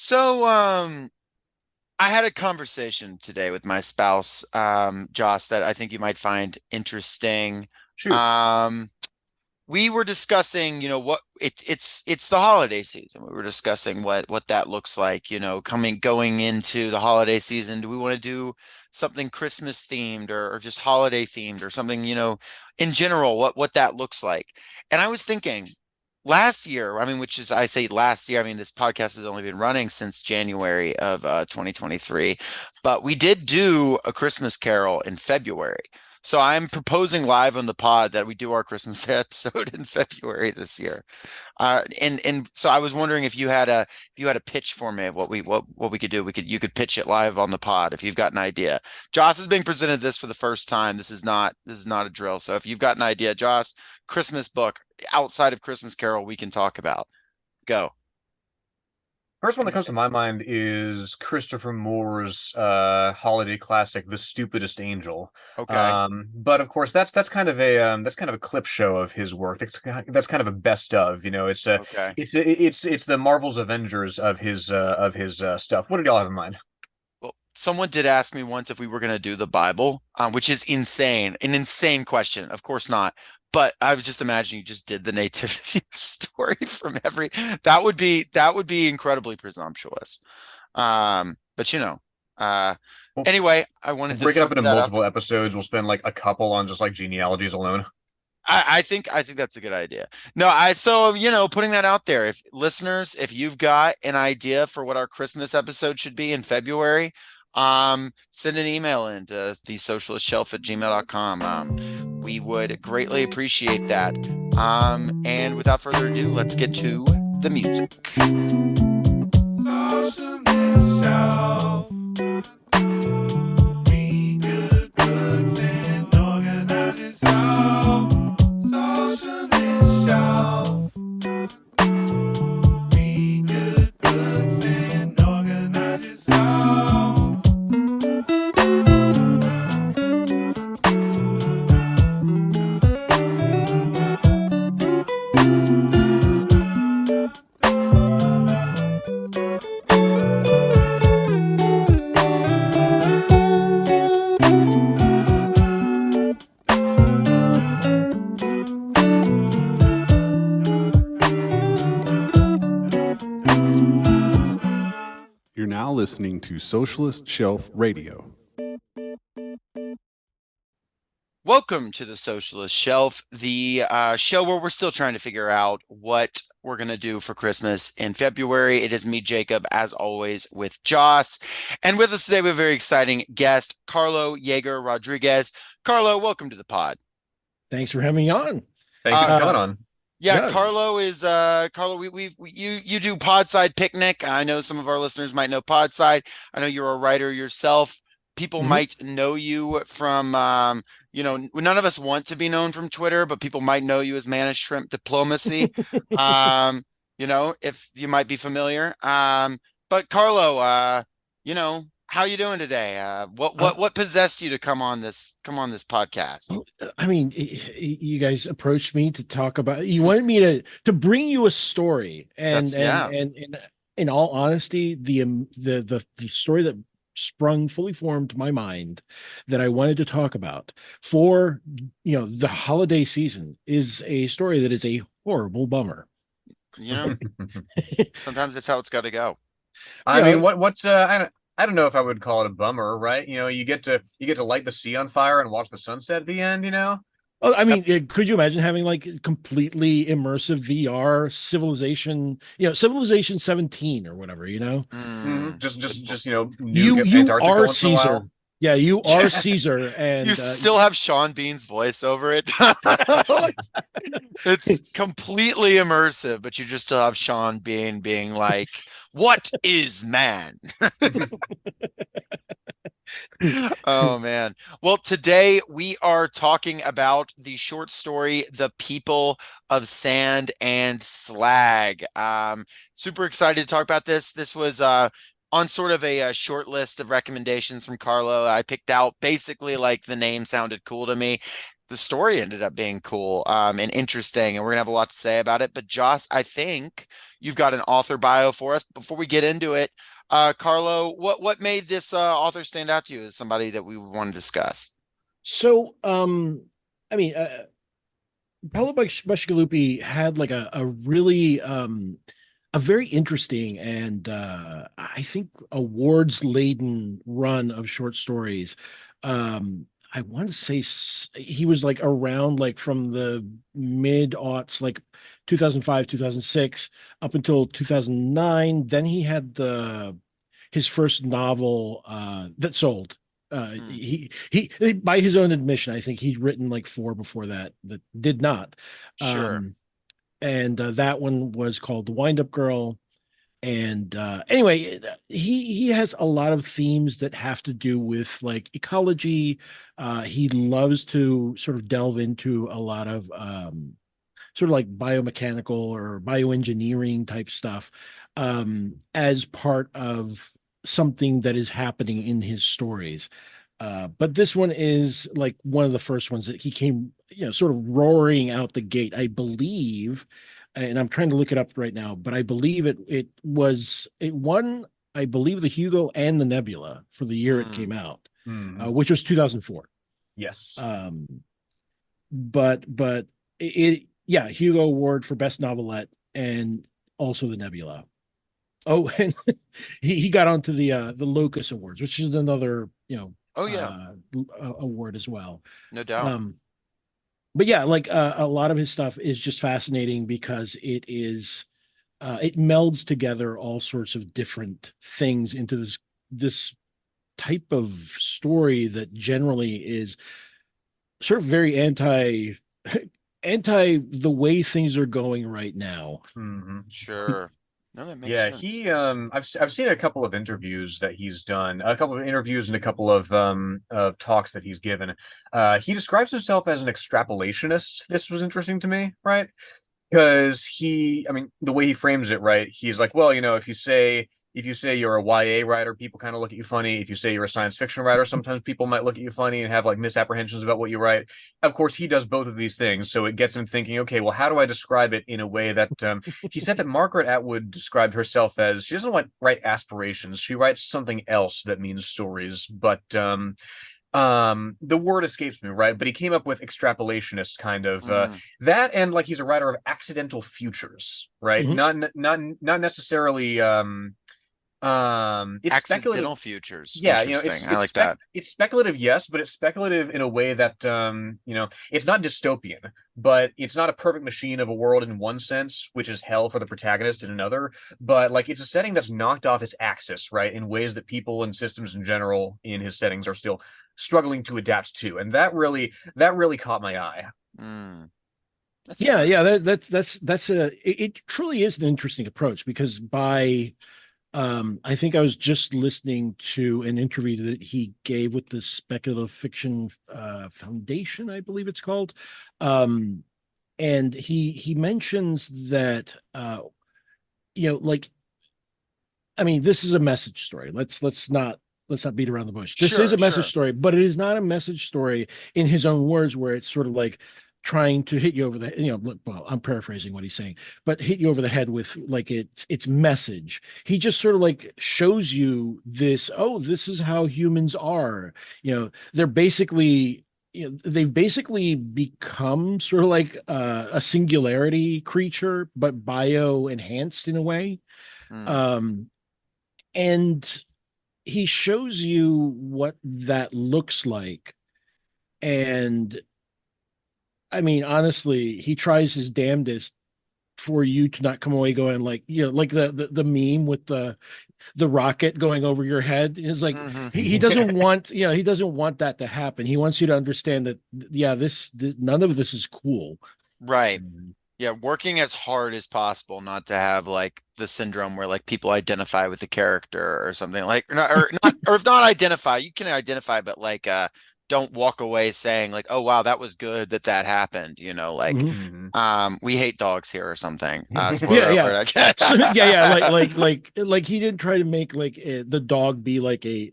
So, I had a conversation today with my spouse, Joss, that I think you might find interesting. Shoot. Um, we were discussing, it's the holiday season. We were discussing what that looks like, going into the holiday season. Do we want to do something Christmas themed or just holiday themed or something, in general, what that looks like. And I was thinking last year, I mean, which is I say last year, I mean, this podcast has only been running since January of 2023, but we did do a Christmas Carol in February. So I'm proposing live on the pod that we do our Christmas episode in February this year. And so I was wondering if you had a pitch for me of what we could do. You could pitch it live on the pod if you've got an idea. Joss is being presented this for the first time. This is not a drill. So if you've got an idea, Joss, Christmas book outside of Christmas Carol we can talk about. Go. First one that comes to my mind is Christopher Moore's holiday classic, The Stupidest Angel. Okay. But of course, that's kind of a clip show of his work. That's kind of a best of. Okay. It's the Marvel's Avengers of his stuff. What did y'all have in mind? Well, someone did ask me once if we were going to do the Bible, which is insane, an insane question. Of course not. But I was just imagining you just did the nativity story from every. That would be incredibly presumptuous. But uh, We'll, anyway, I wanted we'll to break it throw up into that out multiple there. episodes. We'll spend like a couple on just like genealogies alone. I think that's a good idea. No, so putting that out there. If listeners, if you've got an idea for what our Christmas episode should be in February, send an email in to thesocialistshelf@gmail.com. We would greatly appreciate that. And without further ado, let's get to the music. Socialist shelf. Read good books and organize yourself. Socialist shelf. Read good books and organize yourself. You're now listening to Socialist Shelf Radio. Welcome to the Socialist Shelf, the show where we're still trying to figure out what we're going to do for Christmas in February. It is me, Jacob, as always, with Joss. And with us today, we have a very exciting guest, Karlo Yeager Rodríguez. Karlo, welcome to the pod. Thanks for having me on. Thank you for Uh, coming on. yeah, Yeah, Karlo is Karlo. You do Podside Picnic. I know some of our listeners might know Podside. I know you're a writer yourself. People mhm. might know you from none of us want to be known from Twitter, but people might know you as Managed Shrimp Diplomacy. If you might be familiar. But Karlo, how you doing today? What Uh, what what possessed you to come on this podcast? I mean, you guys approached me to talk about. You wanted me to bring you a story, and That's and yeah. and, and in all honesty, the story that sprung fully formed to my mind that I wanted to talk about for the holiday season is a story that is a horrible bummer. You know, sometimes that's how it's got to go. I You mean, know, what's I don't know if I would call it a bummer, right? You get to light the sea on fire and watch the sunset at the end. Oh, I mean, could you imagine having like completely immersive VR Civilization 17 or whatever, Mm. Just You nuke you Antarctica are once in a Caesar. while. Yeah, you are Caesar You and still have Sean Bean's voice over it. It's completely immersive, but you just still have Sean Bean being like, "What is man?" Oh man. Well, today we are talking about the short story The People of Sand and Slag. Super excited to talk about this. This was on sort of a short list of recommendations from Karlo. I picked out basically like the name sounded cool to me. the story ended up being cool, and interesting, and we're gonna have a lot to say about it. But Joss, I think you've got an author bio for us. Before we get into it, Carlo, what made this author stand out to you as somebody that we want to discuss? So, I mean, Paolo Bacigalupi had like a really a very interesting and I think awards laden run of short stories. I want to say he was like around like from the mid aughts, like 2005, 2006, up until 2009. Then he had the his first novel that sold. Hmm, He by his own admission, I think he'd written like four before that that did not. sure. Um, and that one was called The Wind Up Girl. And anyway, he has a lot of themes that have to do with like ecology. He loves to sort of delve into a lot of sort of like biomechanical or bioengineering type stuff as part of something that is happening in his stories. But this one is like one of the first ones that he came, sort of roaring out the gate, I believe. And I'm trying to look it up right now, but I believe it won, I believe, the Hugo and the Nebula for the year it Hmm, came out, Mhm. which was 2004. Yes. Um, but yeah, Hugo Award for best novelette and also the Nebula. Oh, and he got onto the Locus Awards, which is another oh yeah, award as well. no doubt. Um, but yeah, like a lot of his stuff is just fascinating because it melds together all sorts of different things into this type of story that generally is sort of very anti the way things are going right now. Hmm. Sure. No, that makes Yeah, sense. I've seen a couple of interviews that he's done, a couple of interviews and a couple of talks that he's given. He describes himself as an extrapolationist. This was interesting to me, right? Because I mean, the way he frames it, right? He's like, well, if you say you're a YA writer, people kind of look at you funny. If you say you're a science fiction writer, sometimes people might look at you funny and have like misapprehensions about what you write. Of course, he does both of these things, so it gets him thinking, okay, well, how do I describe it in a way that he said that Margaret Atwood described herself as she doesn't write aspirations, she writes something else that means stories, but the word escapes me, right? But he came up with extrapolationist kind of Mm. that, and like he's a writer of accidental futures, right? Mhm. Not necessarily it's speculative. Accidental futures. Yeah, Interesting. I like that. it's speculative, yes, but it's speculative in a way that it's not dystopian, but it's not a perfect machine of a world in one sense, which is hell for the protagonist in another. But like it's a setting that's knocked off its axis, right, in ways that people and systems in general in his settings are still struggling to adapt to, and that really caught my eye. Mm. That's Yeah, interesting. that's it truly is an interesting approach because by I think I was just listening to an interview that he gave with the Speculative Fiction Foundation, I believe it's called. Um, and he mentions that like I mean, this is a message story. Let's not beat around the bush. This is Sure, a message sure. story, but it is not a message story in his own words where it's sort of like trying to hit you over the well, I'm paraphrasing what he's saying, but hit you over the head with like its message. He just sort of like shows you this, oh, this is how humans are. They're basically they've basically become sort of like a singularity creature, but bio enhanced in a way. Mm. Um, and he shows you what that looks like. And I mean, honestly, he tries his damnedest for you to not come away going like, like the meme with the rocket going over your head. It's like Hmm. he doesn't want, he doesn't want that to happen. He wants you to understand that, yeah, none of this is cool. Right. Mhm. Yeah, working as hard as possible not to have like the syndrome where like people identify with the character or something like or not or if not identify, you can identify, but like don't walk away saying like, oh wow, that was good that happened, like Mhm. we hate dogs here or something. Yeah, Spoiler yeah. alert, I So, yeah, yeah, guess. like he didn't try to make like the dog be like a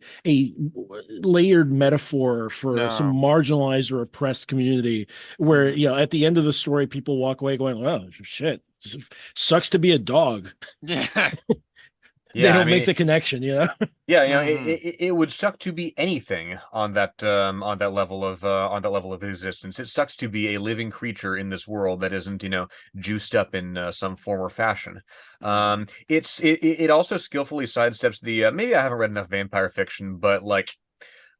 layered metaphor for some No. marginalized or oppressed community where, Mhm. you know, at the end of the story, people walk away going, "Oh, shit, sucks to be a dog." Yeah. They Yeah, I don't make mean, the connection, you know? yeah, Mhm. it would suck to be anything on that level of existence. It sucks to be a living creature in this world that isn't, juiced up in some form or fashion. Mhm. It also skillfully sidesteps the maybe I haven't read enough vampire fiction, but like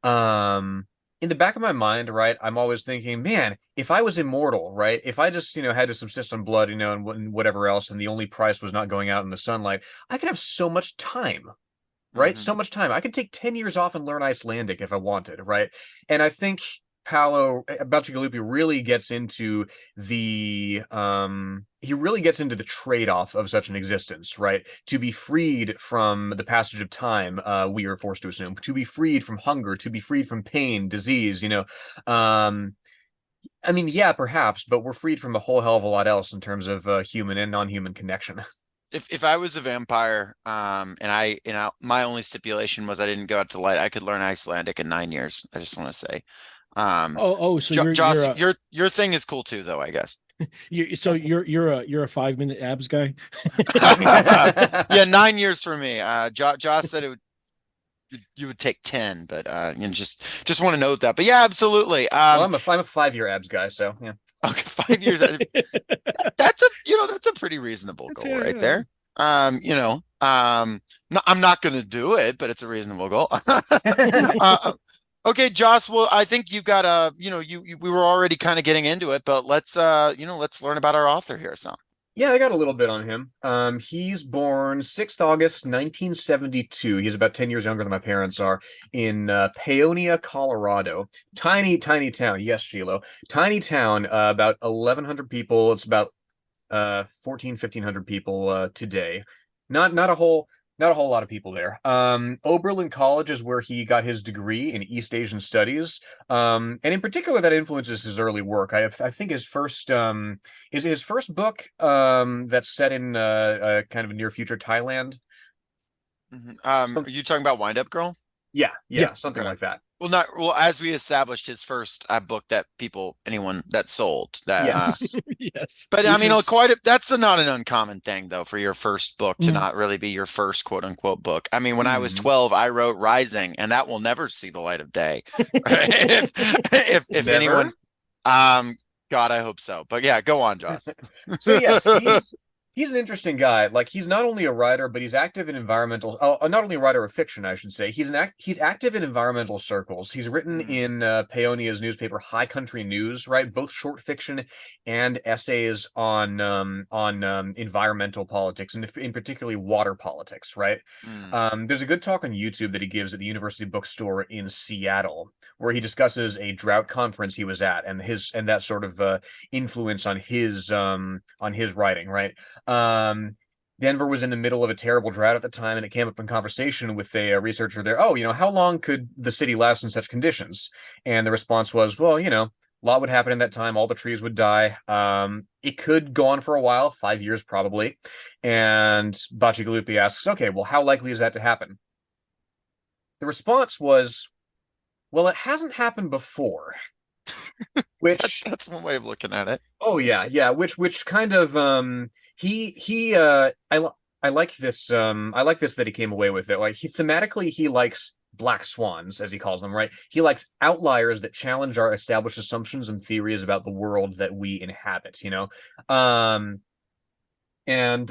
um in the back of my mind, right, I'm always thinking, man, if I was immortal, right, if I just had to subsist on blood, and whatever else, and the only price was not going out in the sunlight, I could have so much time, right? So Mhm. much time. I could take 10 years off and learn Icelandic if I wanted, right? And I think Paolo Bacigalupi really gets into the trade-off of such an existence, right? To be freed from the passage of time, we are forced to assume, to be freed from hunger, to be freed from pain, disease. Um, I mean, yeah, perhaps, but we're freed from a whole hell of a lot else in terms of human and non-human connection. If I was a vampire, and my only stipulation was I didn't go out to the light, I could learn Icelandic in 9 years. I just want to say. Oh, so you're Joss, a your thing is cool too, though, I guess. you're a 5 minute abs guy. Yeah, 9 years for me. Joss said you would take 10, but just want to note that. But yeah, absolutely. Well, I'm a 5-year abs guy, so yeah. Okay, 5 years. That's a pretty reasonable goal right Yeah. there. No, I'm not going to do it, but it's a reasonable goal. Okay, Joss. Well, I think you got we were already kind of getting into it, but let's learn about our author here. So, Yeah, I got a little bit on him. He's born 6th August 1972. He's about 10 years younger than my parents are, in Paonia, Colorado. Tiny, tiny town. Yes, Shiloh. Tiny town, about 1,100 people. It's about 1,500 people today. Not a whole lot of people there. Oberlin College is where he got his degree in East Asian Studies. And in particular, that influences his early work. I think his first book that's set in kind of a near future Thailand. mhm. Some, Are you talking about Wind Up Girl? yeah, something Okay. like that. Well, as we established, his first book that anyone that sold that. Yes, Yes. But I which mean, is that's not an uncommon thing, though, for your first book to not really be your first quote unquote book. I mean, when I was mm, 12, I wrote Rising, and that will never see the light of day. If anyone, never. um, God, I hope so. But yeah, go on, Joss. So yes, he's an interesting guy. Like he's not only a writer, but he's active in environmental. Not only a writer of fiction, I should say. He's active in environmental circles. He's written Mm, in Paonia's newspaper, High Country News, right? Both short fiction and essays on environmental politics, and in particularly water politics, right? mm, There's a good talk on YouTube that he gives at the University Bookstore in Seattle, where he discusses a drought conference he was at and that sort of influence on his writing, right? Um, Denver was in the middle of a terrible drought at the time, and it came up in conversation with a researcher there. Oh, how long could the city last in such conditions? And the response was, well, a lot would happen in that time. All the trees would die. It could go on for a while, 5 years probably. And Bacigalupi asks, okay, well, how likely is that to happen? The response was, well, it hasn't happened before. Which that's one way of looking at it. Oh yeah, which kind of he I like this that he came away with it. Like he thematically he likes black swans as he calls them, right? He likes outliers that challenge our established assumptions and theories about the world that we inhabit. Um and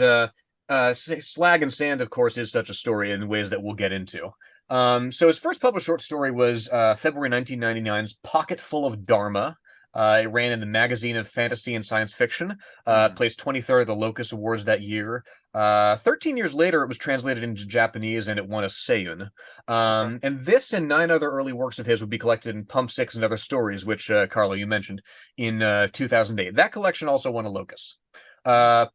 Slag and Sand, of course, is such a story in ways that we'll get into. So his first published short story was February 1999's Pocket Full of Dharma. It ran in the Magazine of Fantasy and Science Fiction, Mm, placed 23rd at the Locus Awards that year. 13 years later, it was translated into Japanese and it won a Seiyun. okay. And this and 9 other early works of his would be collected in Pump 6 and Other Stories, which, Carlo, you mentioned, in 2008. That collection also won a Locus.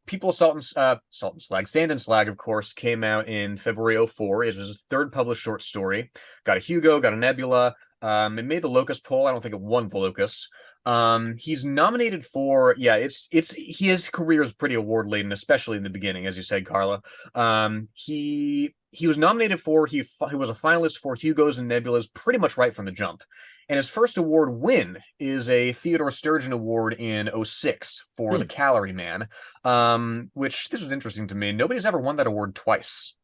People Salt and Slag, Sand and Slag, of course, came out in February 04. It was his third published short story. Got a Hugo, got a Nebula. It made the Locus poll. I don't think it won the Locus. He's nominated for, his career is pretty award laden, especially in the beginning, as you said, Carla. He was nominated for, he was a finalist for Hugos and Nebulas pretty much right from the jump. And his first award win is a Theodore Sturgeon Award in '06 for The Calorie Man, which this was interesting to me. Nobody's ever won that award twice.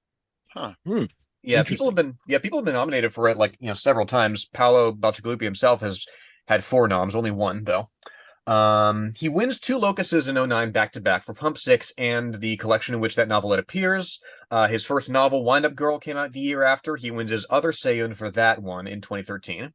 Huh. Yeah, people have been nominated for it several times. Paolo Bacigalupi himself has had 4 noms, only 1 though. He wins 2 Locuses in '09 back to back for Pump 6 and the collection in which that novelette appears. His first novel, Wind Up Girl, came out the year after. He wins his other Seiyun for that one in 2013.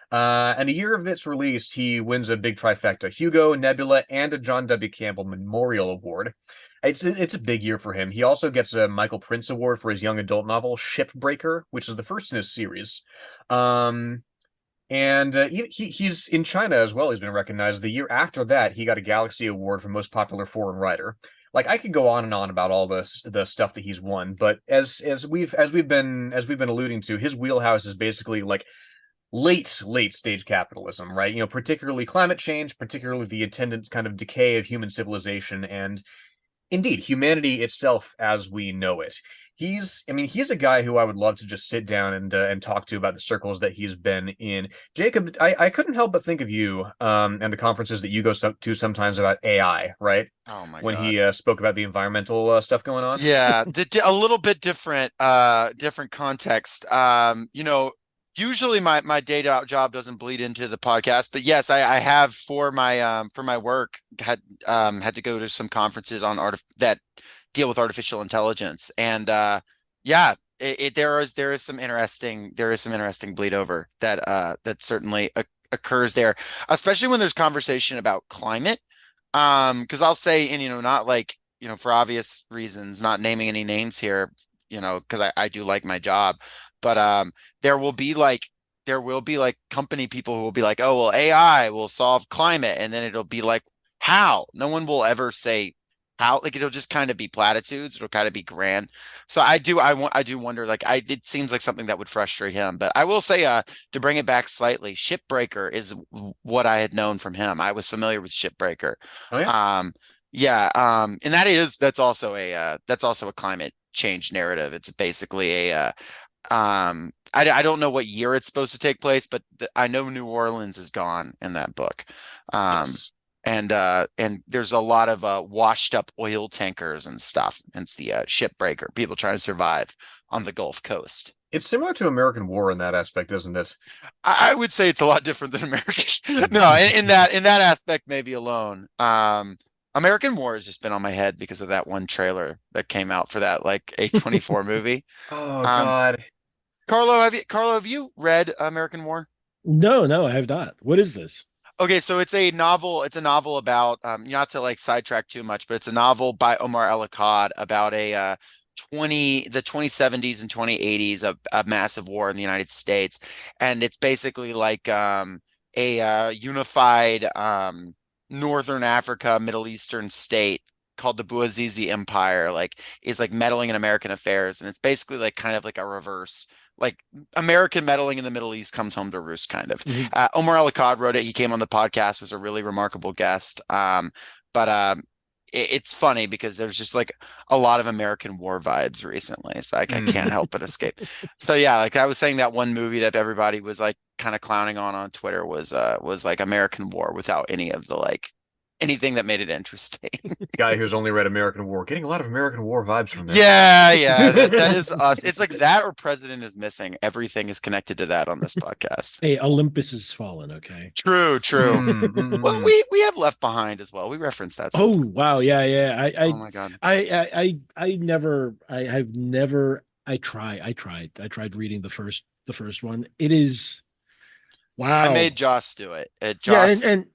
And the year of its release, he wins a big trifecta: Hugo, Nebula, and a John W. Campbell Memorial Award. It's a big year for him. He also gets a Michael Prince Award for his young adult novel Shipbreaker, which is the first in his series. And he's in China as well. He's been recognized. The year after that, he got a Galaxy Award for most popular foreign writer. Like, I could go on and on about all the stuff that he's won, but as we've been alluding to, his wheelhouse is basically like late stage capitalism, right? Particularly climate change, particularly the attendant kind of decay of human civilization, and indeed humanity itself as we know it. He's a guy who I would love to just sit down and talk to about the circles that he's been in. Jacob, I couldn't help but think of you and the conferences that you go to sometimes about AI, right? Oh my when God. he spoke about the environmental stuff going on. Yeah, a little bit different context. Usually my day job doesn't bleed into the podcast, but yes, I have for my work had to go to some conferences on that deal with artificial intelligence, and there is some interesting bleed over that certainly occurs there, especially when there's conversation about climate. Because I'll say, and not like, for obvious reasons, not naming any names here, because I do like my job, but there will be like company people who will be like, oh well, AI will solve climate, and then it'll be like, how? No one will ever say how. Like, it'll just kind of be platitudes. It'll kind of be grand. So I do wonder, like, it seems like something that would frustrate him. But I will say, to bring it back slightly, Shipbreaker is what I had known from him. I was familiar with Shipbreaker. Oh yeah. And that's also a climate change narrative. It's basically I don't know what year it's supposed to take place, but I know New Orleans is gone in that book. Yes. And there's a lot of washed up oil tankers and stuff. Hence the Shipbreaker, people trying to survive on the Gulf Coast. It's similar to American War in that aspect, isn't it? I would say it's a lot different than American. No, in that aspect, maybe alone. American War has just been on my head because of that one trailer that came out for that like A24 movie. Oh God. Carlo, have you read American War? No, I have not. What is this? Okay, so it's a novel. It's a novel about not to like sidetrack too much, but it's a novel by Omar El-Akkad about the 2070s and 2080s, a massive war in the United States, and it's basically like a unified Northern Africa, Middle Eastern state called the Bouazizi Empire, like is like meddling in American affairs, and it's basically like kind of like a reverse. Like American meddling in the Middle East comes home to roost, kind of. Omar El-Akkad wrote it. He came on the podcast, was a really remarkable guest. But it's funny because there's just like a lot of American war vibes recently. It's like I can't help but escape. So yeah, like I was saying, that one movie that everybody was like kind of clowning on Twitter was like American War without any of the like anything that made it interesting. Guy who's only read American War, getting a lot of American War vibes from this. Yeah, that is us. It's like that or President is Missing. Everything is connected to that on this podcast. Hey, Olympus has fallen. Okay. True. Well, we have Left Behind as well. We referenced that. Oh wow, yeah. Oh my God. I tried reading the first one. It is wow. I made Joss do it. Joss... Yeah, and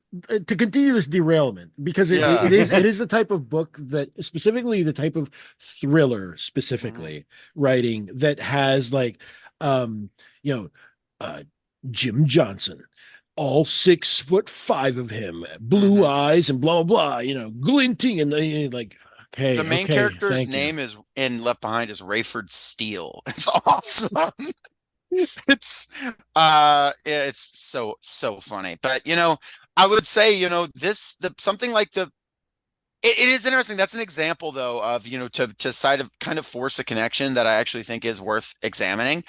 to continue this derailment, because it is the type of book that, specifically the type of thriller specifically writing that has like Jim Johnson, all 6'5" of him, blue eyes and blah blah blah, glinting, and like, okay, the main character's name is in Left Behind is Rayford Steele. It's awesome. It's it's so funny. But I would say, something like it is interesting. That's an example though of, to side of kind of force a connection that I actually think is worth examining.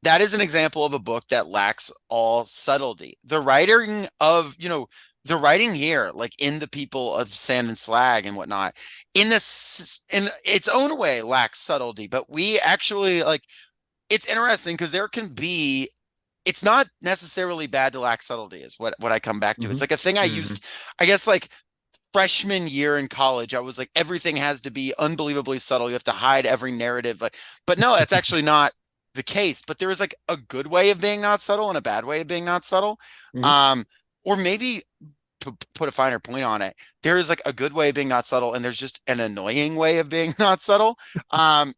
That is an example of a book that lacks all subtlety. The writing here, like in the people of Sand and Slag and whatnot, in its own way lacks subtlety, but we actually like it's interesting because it's not necessarily bad to lack subtlety is what I come back to. It's Hmm. like a thing I Hmm. used, I guess, like freshman year in college. I was like, everything has to be unbelievably subtle. You have to hide every narrative. But no, that's actually not the case. But there is like a good way of being not subtle and a bad way of being not subtle. Hmm. Um, or maybe to put a finer point on it, there is like a good way of being not subtle, and there's just an annoying way of being not subtle. And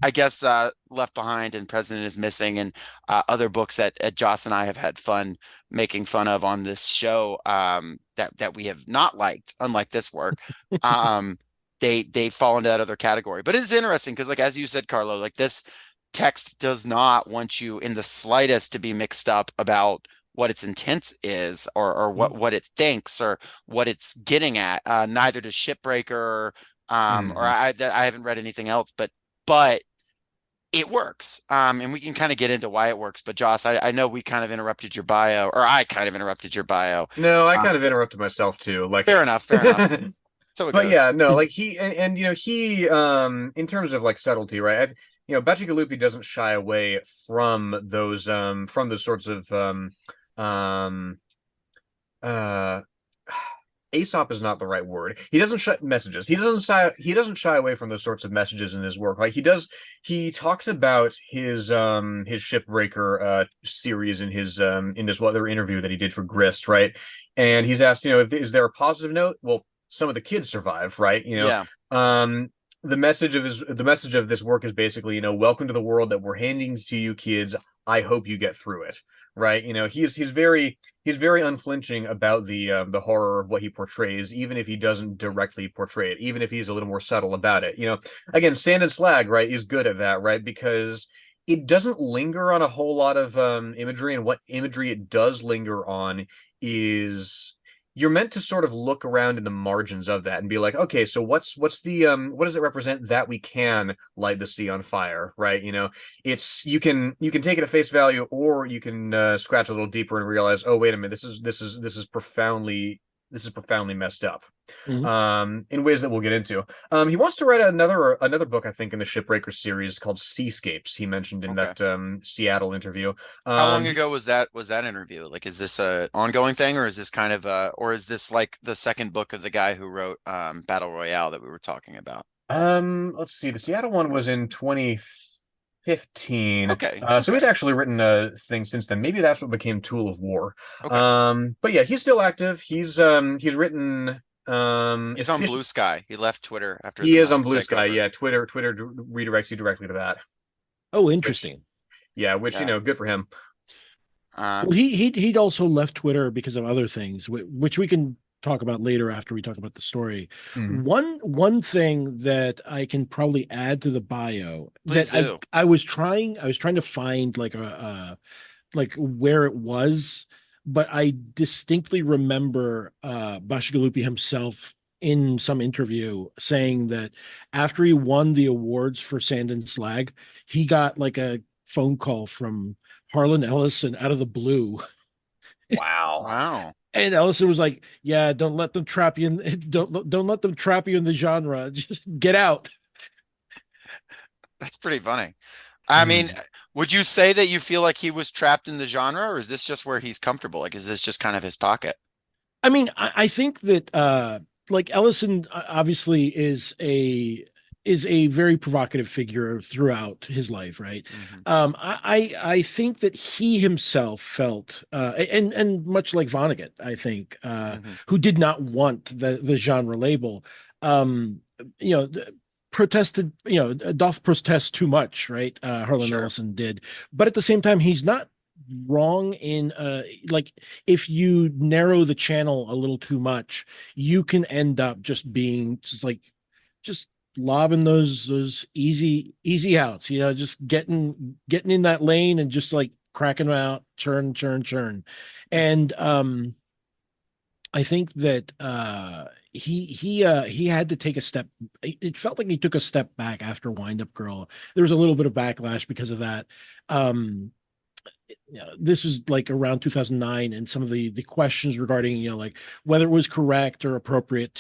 I guess Left Behind and President is Missing and other books that Joss and I have had fun making fun of on this show, that we have not liked, unlike this work. Um, they fall into that other category. But it is interesting because, like as you said, Carlo, like this text does not want you in the slightest to be mixed up about what its intent is, or what it thinks, or what it's getting at. Neither does Shipbreaker, or Hmm. I haven't read anything else, but it works. And we can kind of get into why it works. But Joss, I know we kind of interrupted your bio, or I kind of interrupted your bio. No, I Uh, kind of interrupted myself too. Like, Fair enough, fair enough. So it but goes. yeah, no, like and he in terms of like subtlety, right? Bacigalupi doesn't shy away from those sorts of um uh Aesop is not the right word. He doesn't shy messages. He doesn't shy away from those sorts of messages in his work. Like he talks about his shipbreaker series in this other interview that he did for Grist, right? And he's asked, is there a positive note? Well, some of the kids survive, right? Yeah. The message of this work is basically, welcome to the world that we're handing to you kids. I hope you get through it, right? He's very unflinching about the horror of what he portrays, even if he doesn't directly portray it, even if he's a little more subtle about it. Again, Sand and Slag, right, is good at that, right? Because it doesn't linger on a whole lot of imagery, and what imagery it does linger on is you're meant to sort of look around in the margins of that and be like, okay, so what does it represent that we can light the sea on fire, right? It's you can take it at face value, or you can scratch a little deeper and realize, oh, wait a minute, this is profoundly messed up, Mhm. in ways that we'll get into. He wants to write another book, I think, in the Shipbreaker series called Seascapes. He mentioned in Okay. that Seattle interview. How long ago He's was that interview? Like, is this a ongoing thing, or is this kind of or is this like the second book of the guy who wrote Battle Royale that we were talking about? Let's see. The Seattle one was in 2015. Okay, So okay, he's actually written things since then. Maybe that's what became Tool of War. okay. But yeah, he's still active. He's written He's it's on official. Blue Sky. He left Twitter after the He is on massive Blue Sky. takeover. Yeah, Twitter redirects you directly to that. Oh, Which interesting. yeah, which Yeah. good for him. Uh, Well, he'd also left Twitter because of other things, which we can talk about later after we talk about the story. Mhm. One thing that I can probably add to the bio please that I do. I was trying to find like a like where it was, but I distinctly remember Bacigalupi himself in some interview saying that after he won the awards for Sand and Slag, he got like a phone call from Harlan Ellison out of the blue. Wow. Wow, And Ellison was like, "Yeah, don't let them trap you in don't let them trap you in the genre. Just get out." that's pretty funny. I mean, Hmm. would you say that you feel like he was trapped in the genre, or is this just where he's comfortable? Like, is this just kind of his pocket? I mean, I think that like Ellison obviously is a very provocative figure throughout his life, right? Hmm. I think that he himself felt and much like Vonnegut, I think, Hmm. who did not want the genre label, um, you know, protested, doth protest too much, right? Harlan Sure. Ellison did, but at the same time, he's not wrong in like if you narrow the channel a little too much, you can end up just being just like just lobbing those easy outs, just getting in that lane and just like cracking them out, churn. And I think that he had to take a step. It felt like he took a step back after Wind Up Girl. There was a little bit of backlash because of that. This is like around 2009, and some of the questions regarding like whether it was correct or appropriate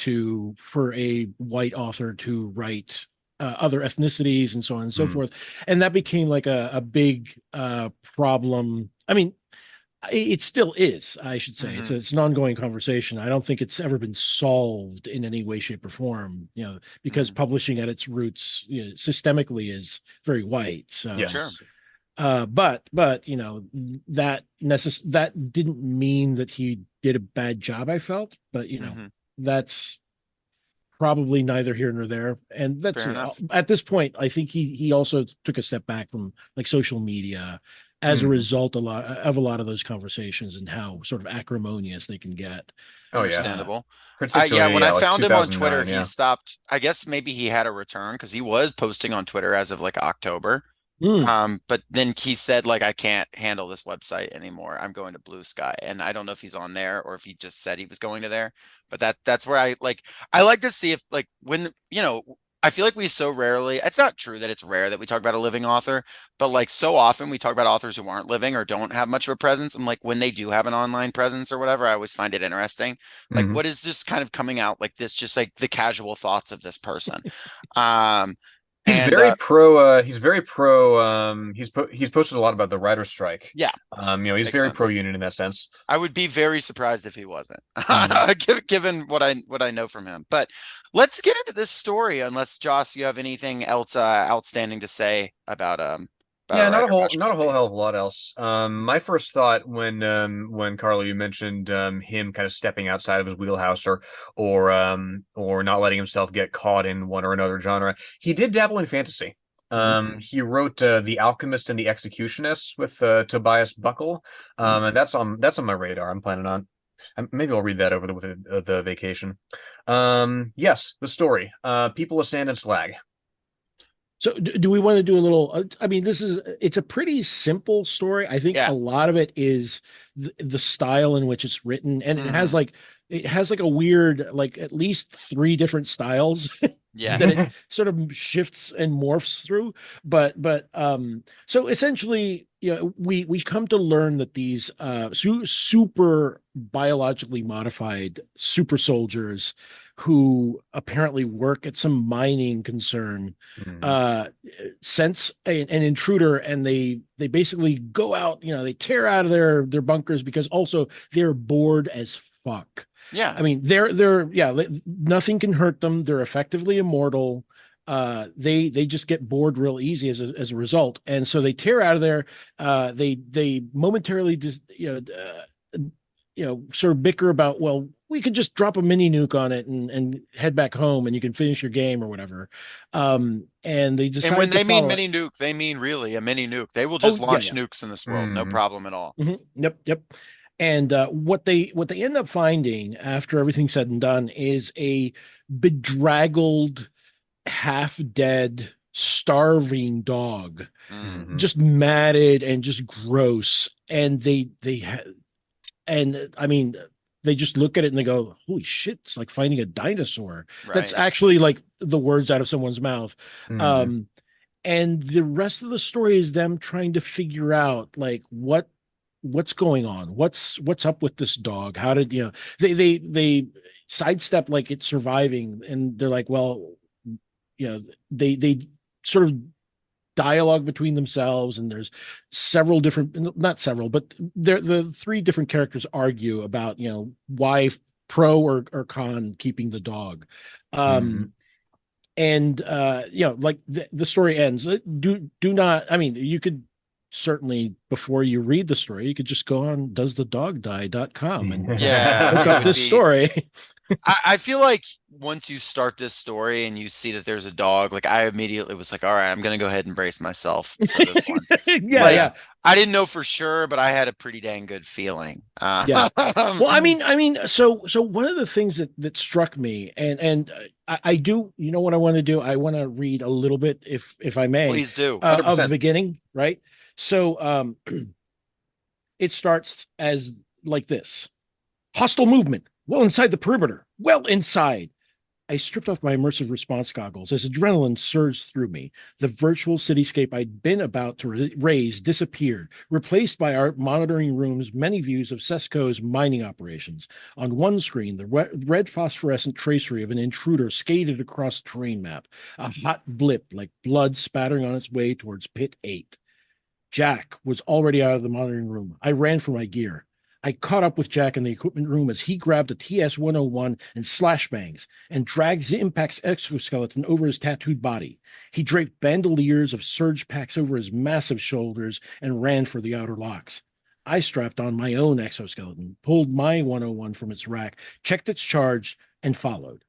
for a white author to write other ethnicities and so on and so forth, and that became like a big problem. I mean, it still is, I should say. It's an ongoing conversation. I don't think it's ever been solved in any way, shape, or form, because publishing at its roots, systemically is very white. So Yes. Sure. but that didn't mean that he did a bad job, I felt, but that's probably neither here nor there. And that's Fair enough. At this point, I think he also took a step back from like social media as a result a lot of those conversations and how sort of acrimonious they can get. Understandable. Particularly, When I like found him on Twitter, 2009, he stopped. I guess maybe he had a return because he was posting on Twitter as of like October. But then he said like, I can't handle this website anymore. I'm going to Blue Sky. And I don't know if he's on there or if he just said he was going to there, but that's where I like to see if like when, I feel like we so rarely, it's not true that it's rare that we talk about a living author, but like so often we talk about authors who aren't living or don't have much of a presence. And like when they do have an online presence or whatever, I always find it interesting. Like what is just kind of coming out like this, just like the casual thoughts of this person. He's very pro. He's posted a lot about the writer's strike. Yeah. He's very pro union in that sense. I would be very surprised if he wasn't, given what I know from him. But let's get into this story. Unless Joss, you have anything else outstanding to say about not a whole hell of a lot else. My first thought when Karlo, you mentioned him kind of stepping outside of his wheelhouse or not letting himself get caught in one or another genre. He did dabble in fantasy. He wrote The Alchemist and the Executionist with Tobias Buckle, and that's on my radar. I'm planning on. Maybe I'll read that over the vacation. Yes, the story. People of Sand and Slag. So do we want to do a little, I mean, it's a pretty simple story. I think a lot of it is the style in which it's written. And it has like a weird, like at least 3 different styles Yes. that it sort of shifts and morphs through. But so essentially, we come to learn that these super biologically modified super soldiers who apparently work at some mining concern sense an intruder, and they basically go out, they tear out of their bunkers because also they're bored as fuck. Yeah. I mean, nothing can hurt them. They're effectively immortal. They just get bored real easy as a result. And so they tear out of there. They momentarily just, sort of bicker about, well, we could just drop a mini nuke on it and head back home and you can finish your game or whatever. And they decide, and when they mean mini nuke, they mean really a mini nuke. They will just launch nukes in this world. No problem at all. Yep. And what they end up finding after everything's said and done is a bedraggled, half dead, starving dog, just matted and just gross. And I mean, they just look at it and they go, holy shit, it's like finding a dinosaur. Right. That's actually like the words out of someone's mouth. And the rest of the story is them trying to figure out like what's going on, what's up with this dog. How did they sidestep like it's surviving, and they're like, well, they sort of dialogue between themselves, and there's not several, but the 3 different characters argue about why pro or con keeping the dog. And like the story ends. Do not, I mean, you could certainly, before you read the story, you could just go on doesthedogdie.com and look up this story. I feel like once you start this story and you see that there's a dog, like I immediately was like, all right, I'm going to go ahead and brace myself for this one. I didn't know for sure, but I had a pretty dang good feeling. Yeah. Well, so one of the things that struck me, and I do, you know what I want to do? I want to read a little bit, if I may, please do. of the 100%. beginning, right? So, it starts as like this: hostile movement, well inside the perimeter, well inside. I stripped off my immersive response goggles as adrenaline surged through me. The virtual cityscape I'd been about to raise disappeared, replaced by our monitoring room's many views of Cesco's mining operations. On one screen, the red phosphorescent tracery of an intruder skated across the terrain map, a hot blip like blood spattering on its way towards Pit 8. Jack was already out of the monitoring room. I ran for my gear. I caught up with Jack in the equipment room as he grabbed a TS-101 and slash bangs and dragged Zimpact's exoskeleton over his tattooed body. He draped bandoliers of surge packs over his massive shoulders and ran for the outer locks. I strapped on my own exoskeleton, pulled my 101 from its rack, checked its charge, and followed.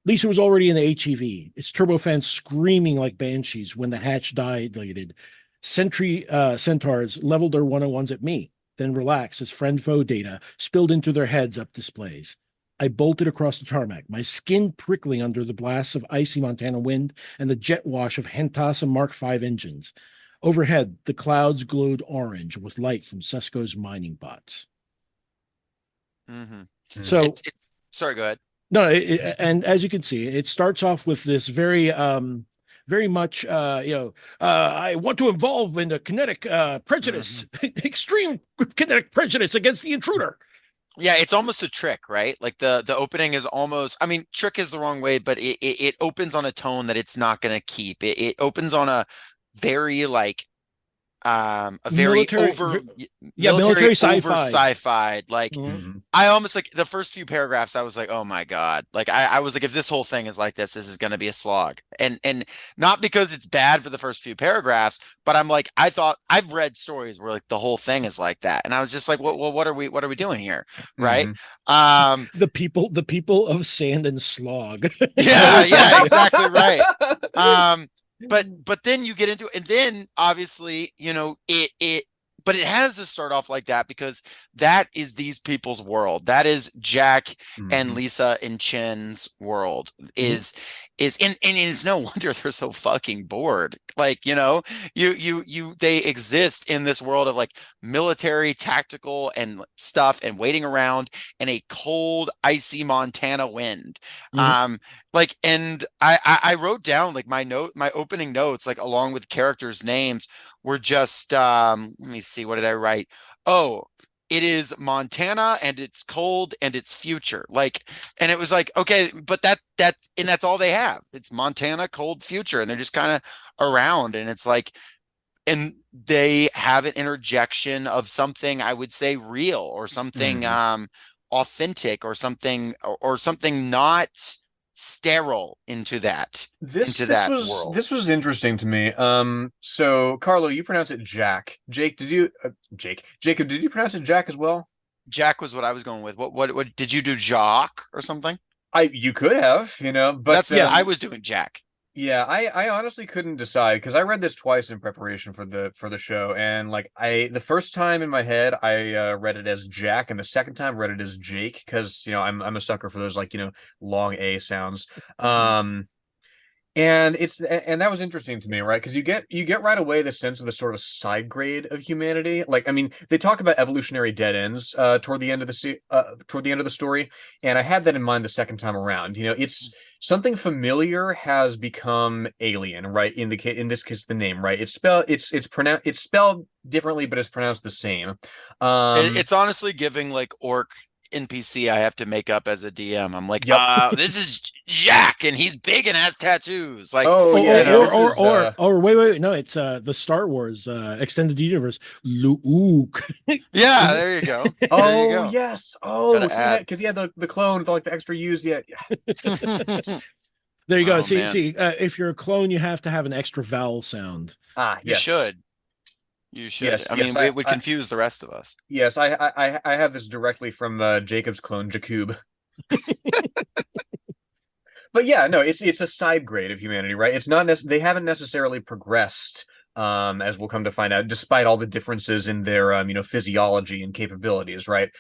Lisa was already in the HEV, its turbofans screaming like banshees when the hatch dilated. Sentry centaurs leveled their 101s at me, then relaxed as friend-foe data spilled into their heads-up displays. I bolted across the tarmac, my skin prickling under the blasts of icy Montana wind and the jet wash of Hentasa Mark V engines. Overhead, the clouds glowed orange with light from Cesco's mining bots. Mm-hmm. So, sorry, go ahead. No, and as you can see, it starts off with this very much, I want to involve in the kinetic prejudice, extreme kinetic prejudice against the intruder. Yeah, it's almost a trick, right? Like the opening is almost, I mean, trick is the wrong way, but it opens on a tone that it's not going to keep. It opens on a very like a very military sci-fi. Like I almost like the first few paragraphs, I was like, oh my God. Like I was like, if this whole thing is like this is gonna be a slog. And not because it's bad for the first few paragraphs, but I'm like, I thought I've read stories where like the whole thing is like that. And I was just like, well, what are we doing here? Right. The people of sand and slog. yeah, exactly right. But then you get into it, and then obviously, you know, but it has to start off like that because that is these people's world. That is Jack and Lisa and Chen's world and it's no wonder they're so fucking bored. Like, you know, they exist in this world of like military tactical and stuff and waiting around in a cold, icy Montana wind. Like, and I wrote down like my opening notes, like along with characters' names were just, let me see, what did I write? Oh, it is Montana and it's cold and it's future. Like, and it was like, okay, but that's all they have. It's Montana, cold, future. And they're just kind of around. And it's like, and they have an interjection of something I would say real or something authentic or something not sterile into that world. This was interesting to me. So Karlo, you pronounce it Jack. Jacob, did you pronounce it Jack as well? Jack was what I was going with. What did you do, Jock or something? You could have, you know, but I was doing Jack. Yeah, I honestly couldn't decide because I read this twice in preparation for the show, and like the first time in my head I read it as Jack, and the second time I read it as Jake because you know I'm a sucker for those like you know long A sounds. And that was interesting to me, right? Because you get right away the sense of the sort of side grade of humanity. Like, I mean, they talk about evolutionary dead ends toward the end of the story, and I had that in mind the second time around. You know, it's something familiar has become alien, right? In this case, the name, right? It's spelled differently, but it's pronounced the same. It's honestly giving like orc NPC I have to make up as a DM. I'm like, this is Jack, and he's big and has tattoos. Like, wait, no, it's the Star Wars extended universe, Luke. Yeah, there you go. Yes. Because he had the clone with like the extra U's. Yeah. There you go. See, if you're a clone, you have to have an extra vowel sound. Yes. You should. Yes, I mean, it would confuse the rest of us. Yes, I have this directly from Jacob's clone, Jakub. But yeah, no, it's a side grade of humanity, right? It's not they haven't necessarily progressed as we'll come to find out, despite all the differences in their physiology and capabilities, right?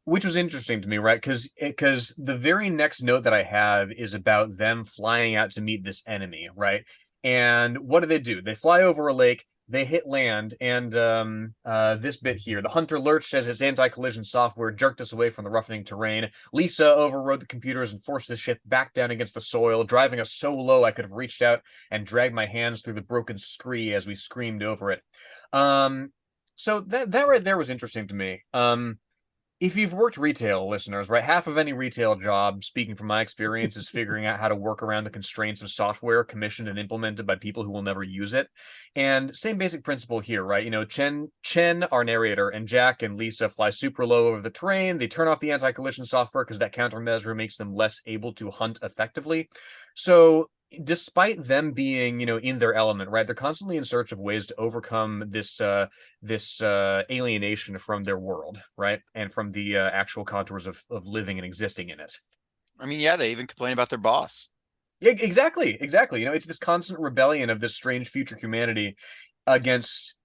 Which was interesting to me, right? Because the very next note that I have is about them flying out to meet this enemy, right? And what do? They fly over a lake. They hit land, and this bit here, the hunter lurched as its anti-collision software jerked us away from the roughening terrain. Lisa overrode the computers and forced the ship back down against the soil, driving us so low I could have reached out and dragged my hands through the broken scree as we screamed over it. So that right there was interesting to me. If you've worked retail, listeners, right, half of any retail job, speaking from my experience, is figuring out how to work around the constraints of software commissioned and implemented by people who will never use it. And same basic principle here, right? Chen, our narrator, and Jack and Lisa fly super low over the terrain. They turn off the anti-collision software because that countermeasure makes them less able to hunt effectively. So despite them being, in their element, right, they're constantly in search of ways to overcome this alienation from their world, right, and from the actual contours of living and existing in it. I mean, yeah, they even complain about their boss. Yeah, exactly. It's this constant rebellion of this strange future humanity against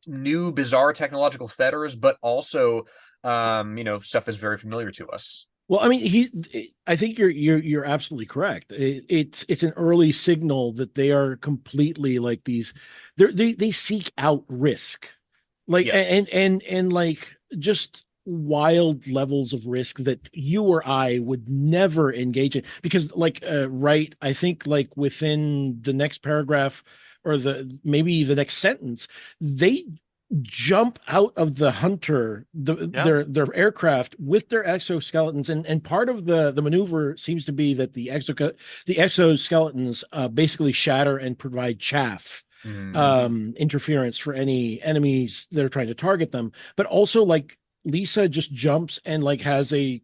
new, bizarre technological fetters, but also, stuff that's very familiar to us. Well, I mean, I think you're absolutely correct. It's an early signal that they are completely like these. They seek out risk, like Yes. and like just wild levels of risk that you or I would never engage in because right, I think like within the next paragraph or maybe the next sentence, they jump out of the hunter their aircraft with their exoskeletons, and part of the maneuver seems to be that the exoskeletons basically shatter and provide chaff interference for any enemies that are trying to target them. But also like Lisa just jumps and like has a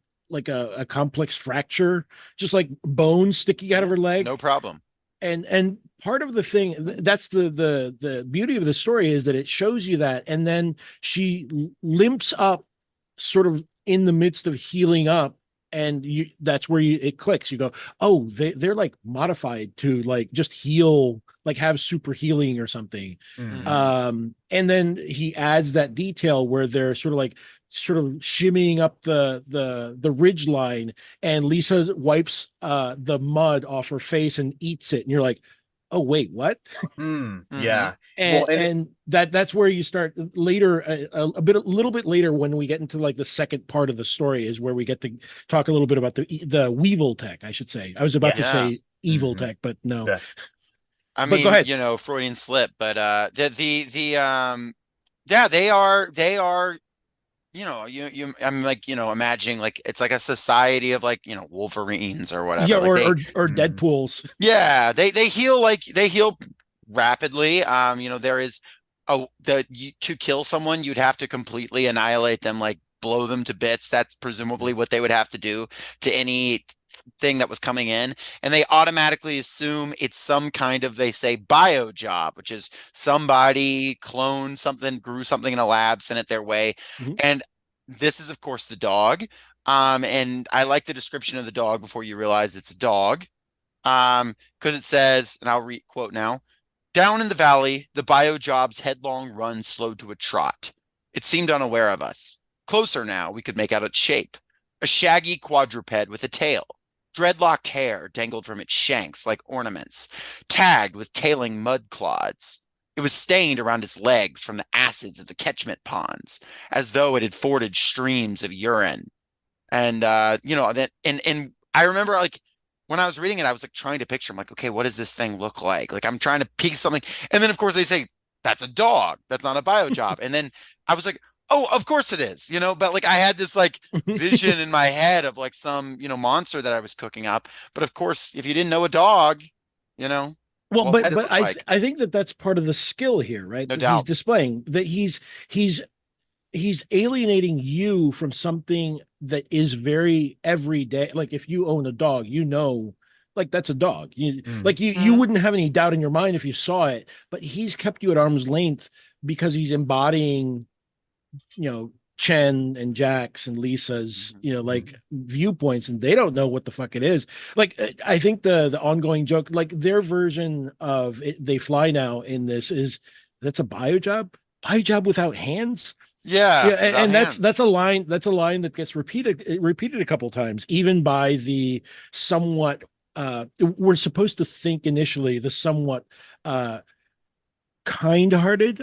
complex fracture, just like bones sticking out of her leg. No problem. And part of the thing that's the beauty of the story is that it shows you that, and then she limps up sort of in the midst of healing up, and that's where it clicks. You go, oh, they're like modified to like just heal, like have super healing or something. And then he adds that detail where they're sort of shimmying up the ridge line, and Lisa wipes the mud off her face and eats it, and you're like, oh wait, what? Yeah. And that's where you start later, a little bit later, when we get into like the second part of the story, is where we get to talk a little bit about the weevil tech, I should say. I was about to say evil tech, but no. Yeah. I But go mean, ahead. Freudian slip, but yeah, they are, I'm like, imagining like it's like a society of like, Wolverines or whatever. Yeah, Like or Deadpools. yeah, they heal rapidly. There is to kill someone, you'd have to completely annihilate them, like blow them to bits. That's presumably what they would have to do to any thing that was coming in, and they automatically assume it's some kind of, they say, bio job, which is somebody cloned something, grew something in a lab, sent it their way. And this is of course the dog, and I like the description of the dog before you realize it's a dog, because it says, and I'll quote now: down in the valley, the bio job's headlong run slowed to a trot. It seemed unaware of us. Closer now, we could make out its shape: a shaggy quadruped with a tail. Dreadlocked hair dangled from its shanks like ornaments, tagged with tailing mud clods. It was stained around its legs from the acids of the catchment ponds, as though it had forded streams of urine. And and I remember, like, when I was reading it, I was like trying to picture, I'm like, okay, what does this thing look like? Like, I'm trying to piece something. And then of course they say, that's a dog. That's not a bio job. And then I was like, oh, of course it is, but like I had this like vision in my head of like some, monster that I was cooking up. But of course, if you didn't know a dog, Well, what but might it but look I like? I think that's part of the skill here, right? No That he's doubt. displaying, that he's alienating you from something that is very everyday. Like if you own a dog, like that's a dog. You Mhm. wouldn't have any doubt in your mind if you saw it, but he's kept you at arm's length because he's embodying, Chen and Jax and Lisa's, like viewpoints, and they don't know what the fuck it is. Like, I think the ongoing joke, like their version of it, They Fly Now in this is that's a biojob without hands. Yeah, Yeah, without and that's hands. a line that gets repeated a couple times, even by the somewhat we're supposed to think initially the somewhat uh kind-hearted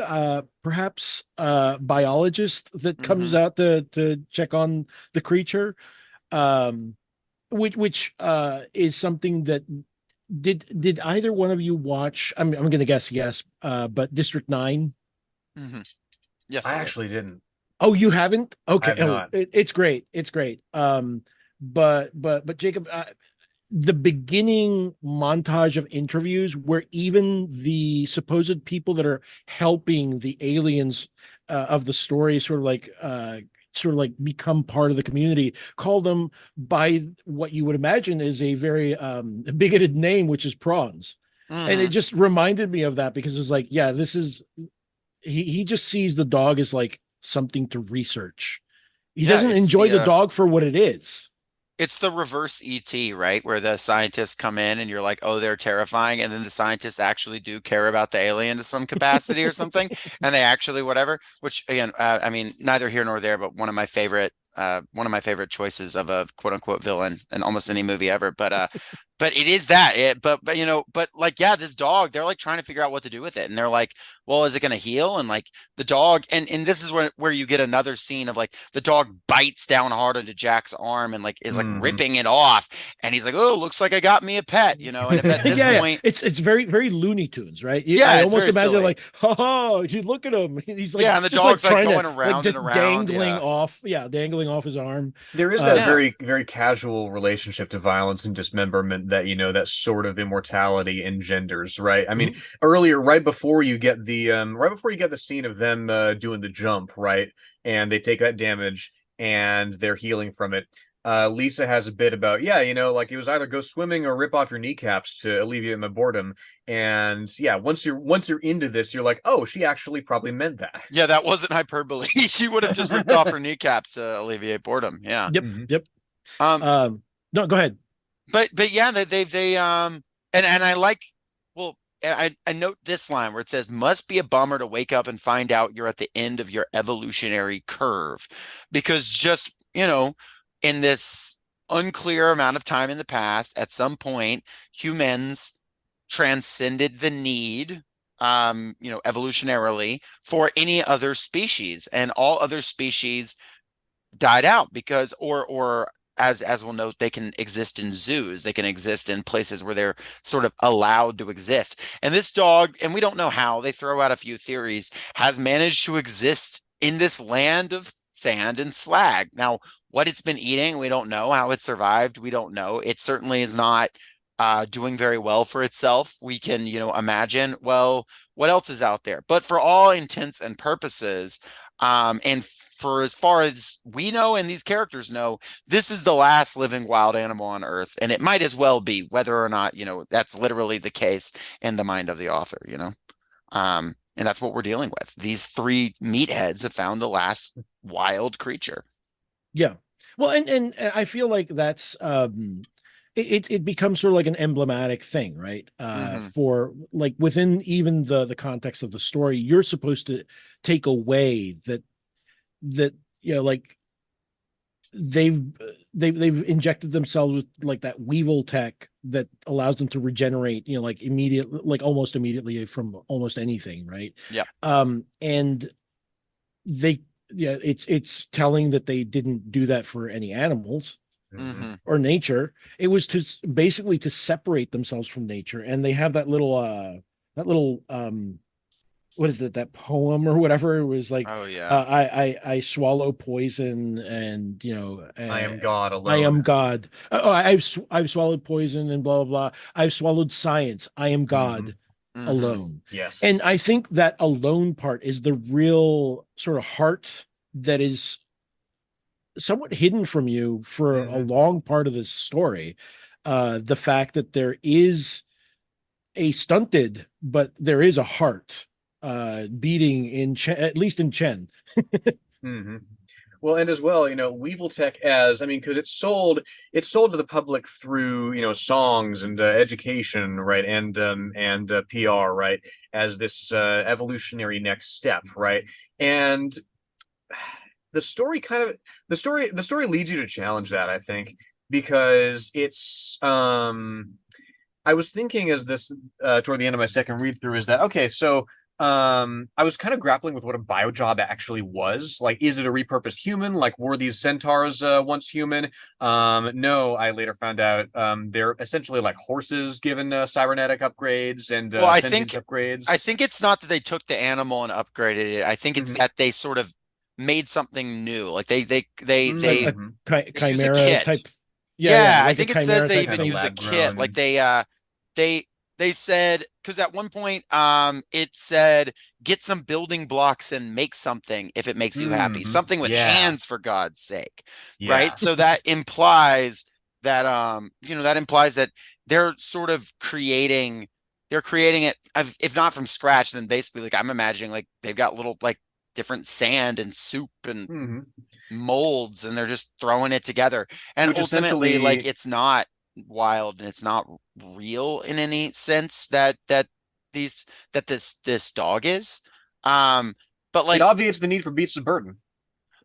perhaps biologist that comes out to check on the creature, um which is something that did either one of you watch? I'm gonna guess yes, but District 9. Hmm. Yes, I I did. actually didn't. Oh, you haven't? I Okay. have Oh, not. it's great. It's great. But Jacob, the beginning montage of interviews where even the supposed people that are helping the aliens of the story sort of like become part of the community, call them by what you would imagine is a very bigoted name, which is prawns. And it Hmm. just reminded me of that because it's like, yeah, this is he just sees the dog as like something to research. He Yeah, doesn't it's enjoy the the dog for what it is. it's the reverse ET, right? Where the scientists come in and you're like, oh, they're terrifying. And then the scientists actually do care about the alien to some capacity or something. And they actually, whatever, which again, I mean, neither here nor there, but one of my favorite choices of a quote unquote villain in almost any movie ever. But it is that but but like, yeah, this dog, they're like trying to figure out what to do with it. And they're like, well, is it going to heal? And like the dog, and this is where you get another scene of like the dog bites down hard into Jack's arm and like is like Hmm. ripping it off. And he's like, oh, looks like I got me a pet, and if at this Yeah, yeah. point, It's very, very Looney Tunes, right? I yeah, it's almost very imagine silly. like, ha, you look at him. He's like Yeah, and the just like dog's like trying to going like around and just around. dangling Yeah. off, yeah, dangling off his arm. There is that Uh Yeah. very, very casual relationship to violence and dismemberment that, that sort of immortality engenders, right? I mean, mhm. earlier, right before you get the scene of them doing the jump, right? And they take that damage and they're healing from it. Lisa has a bit about, yeah, like it was either go swimming or rip off your kneecaps to alleviate my boredom. And yeah, once you're into this, you're like, oh, she actually probably meant that. Yeah, that wasn't hyperbole. She would have just ripped off her kneecaps to alleviate boredom. Yeah. Yep, Mhm. yep. Um, No, go ahead. but yeah, they and I like, well, I note this line where it says, must be a bummer to wake up and find out you're at the end of your evolutionary curve. Because just, in this unclear amount of time in the past, at some point, humans transcended the need, evolutionarily for any other species, and all other species died out because or as we'll note, they can exist in zoos, they can exist in places where they're sort of allowed to exist. And this dog, and we don't know how, they throw out a few theories, has managed to exist in this land of sand and slag. Now, what it's been eating, we don't know. How it survived, we don't know. It certainly is not doing very well for itself. We can, imagine, well, what else is out there? But for all intents and purposes, and for as far as we know and these characters know, this is the last living wild animal on Earth, and it might as well be, whether or not that's literally the case in the mind of the author. And that's what we're dealing with. These three meatheads have found the last wild creature. Yeah. Well, and I feel like that's it becomes sort of like an emblematic thing, right? Hmm. For like within even the context of the story, you're supposed to take away that like they've they've injected themselves with like that weevil tech that allows them to regenerate, like like almost immediately from almost anything, right? Yeah. And they yeah, it's telling that they didn't do that for any animals Mhm. Hmm. or nature. It was to basically to separate themselves from nature. And they have that little what is it, that poem or whatever? It was like, Oh yeah. I swallow poison, and I am God I am alone. God. I've swallowed poison and blah blah blah. I've swallowed science. I am Mhm. God Hmm. alone. And Yes. I think that alone part is the real sort of heart that is somewhat hidden from you for a Mhm. long part of this story. The fact that there is a stunted, but there is a heart beating in Chen, at least in Chen. Mhm. Well, and as well, Weevil Tech as I mean, because it's sold to the public through songs and education, right, and PR, right, as this evolutionary next step, right, and the story kind of the story leads you to challenge that, I think, because it's I was thinking as this toward the end of my second read through is that okay, so I was kind of grappling with what a biojob actually was. Like, is it a repurposed human? Like, were these centaurs once human? No, I later found out they're essentially like horses given cybernetic upgrades and Well, sentience I upgrades. think it's not that they took the animal and upgraded it. I think it's Hmm. that they sort of made something new. Like A Hmm. they use a chimera kit. type. Yeah, Yeah, I like a think it says chimera they type Kind even of thing. use a lab kit. Like grown. they they said because at one point it said get some building blocks and make something if it makes you happy. Something with Yeah, hands for God's sake. Right? yeah. So that implies that that implies that they're sort of creating it if not from scratch then basically like I'm imagining like they've got little like different sand and soup and Hmm. molds and they're just throwing it together and Which ultimately like essentially it's not wild and it's not real in any sense these that this dog is but it like obviates the need for beasts of burden.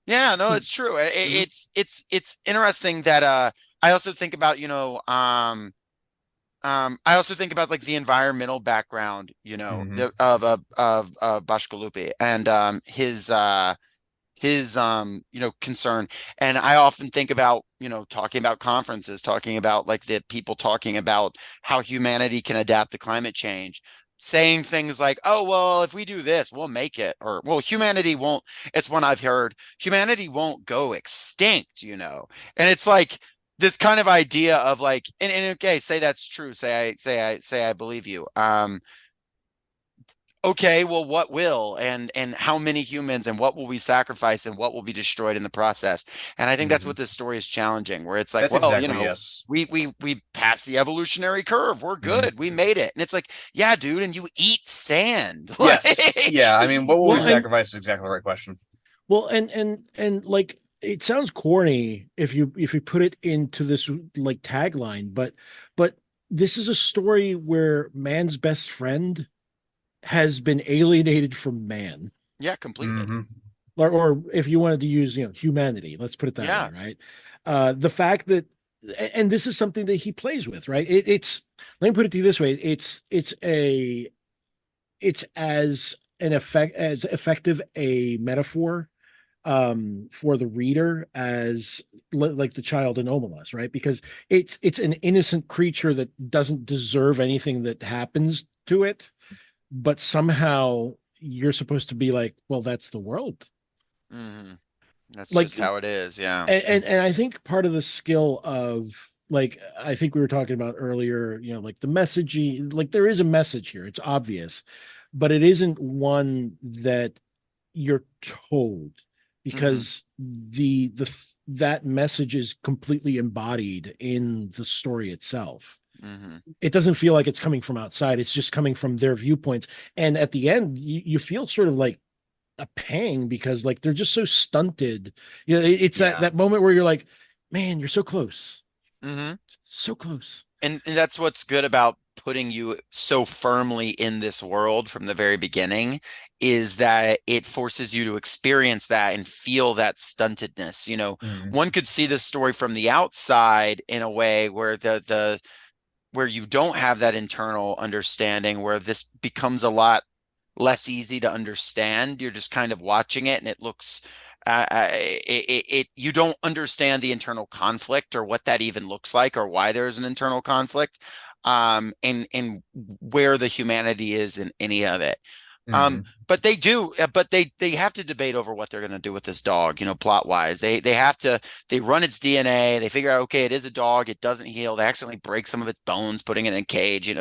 yeah no it's true Hmm. it's interesting that I also think about I also think about like the environmental background, Hmm. of Bacigalupi and his concern. And I often think about, talking about conferences, talking about like the people talking about how humanity can adapt to climate change, saying things like, "Oh, well, if we do this, we'll make it," or "Well, humanity won't." It's one I've heard. Humanity won't go extinct. And it's like this kind of idea of like, and okay, say that's true. Say I believe you. Okay, well, what will and how many humans and what will we sacrifice and what will be destroyed in the process? And I think that's Hmm. what this story is challenging, where it's like, That's well, exactly yes. we passed the evolutionary curve. We're Hmm. good. We made it. And it's like, yeah, dude, and you eat sand. Yes. Like, Yeah. I mean, what will we Well, and sacrifice is exactly the right question. well, and like it sounds corny if you put it into this like tagline, but this is a story where man's best friend has been alienated from man. yeah, completely. Hmm. Or if you wanted to use, humanity, let's put it that way, Yeah. right? The fact that, and this is something that he plays with, right? Let me put it to you this way: it's as effective a metaphor for the reader as like the child in Omelas, right? Because it's an innocent creature that doesn't deserve anything that happens to it, but somehow you're supposed to be like, well, that's the world. Hmm. That's Like, just how it is. Yeah. and I think part of the skill of like I think we were talking about earlier, like the messaging, like there is a message here. It's obvious, but it isn't one that you're told Hmm. because that message is completely embodied in the story itself. Hmm. It doesn't feel like it's coming from outside. It's just coming from their viewpoints. And at the end, you feel sort of like a pang because like they're just so stunted. It's that Yeah. that moment where you're like, man, you're so close, Hmm. so close. And that's what's good about putting you so firmly in this world from the very beginning is that it forces you to experience that and feel that stuntedness. Hmm. One could see this story from the outside in a way where the where you don't have that internal understanding, where this becomes a lot less easy to understand. You're just kind of watching it and it looks you don't understand the internal conflict or what that even looks like or why there's an internal conflict and where the humanity is in any of it. Hmm. But they do, but they have to debate over what they're going to do with this dog, plot wise. They have to they run its DNA. They figure out, okay, it is a dog. It doesn't heal. They accidentally break some of its bones, putting it in a cage.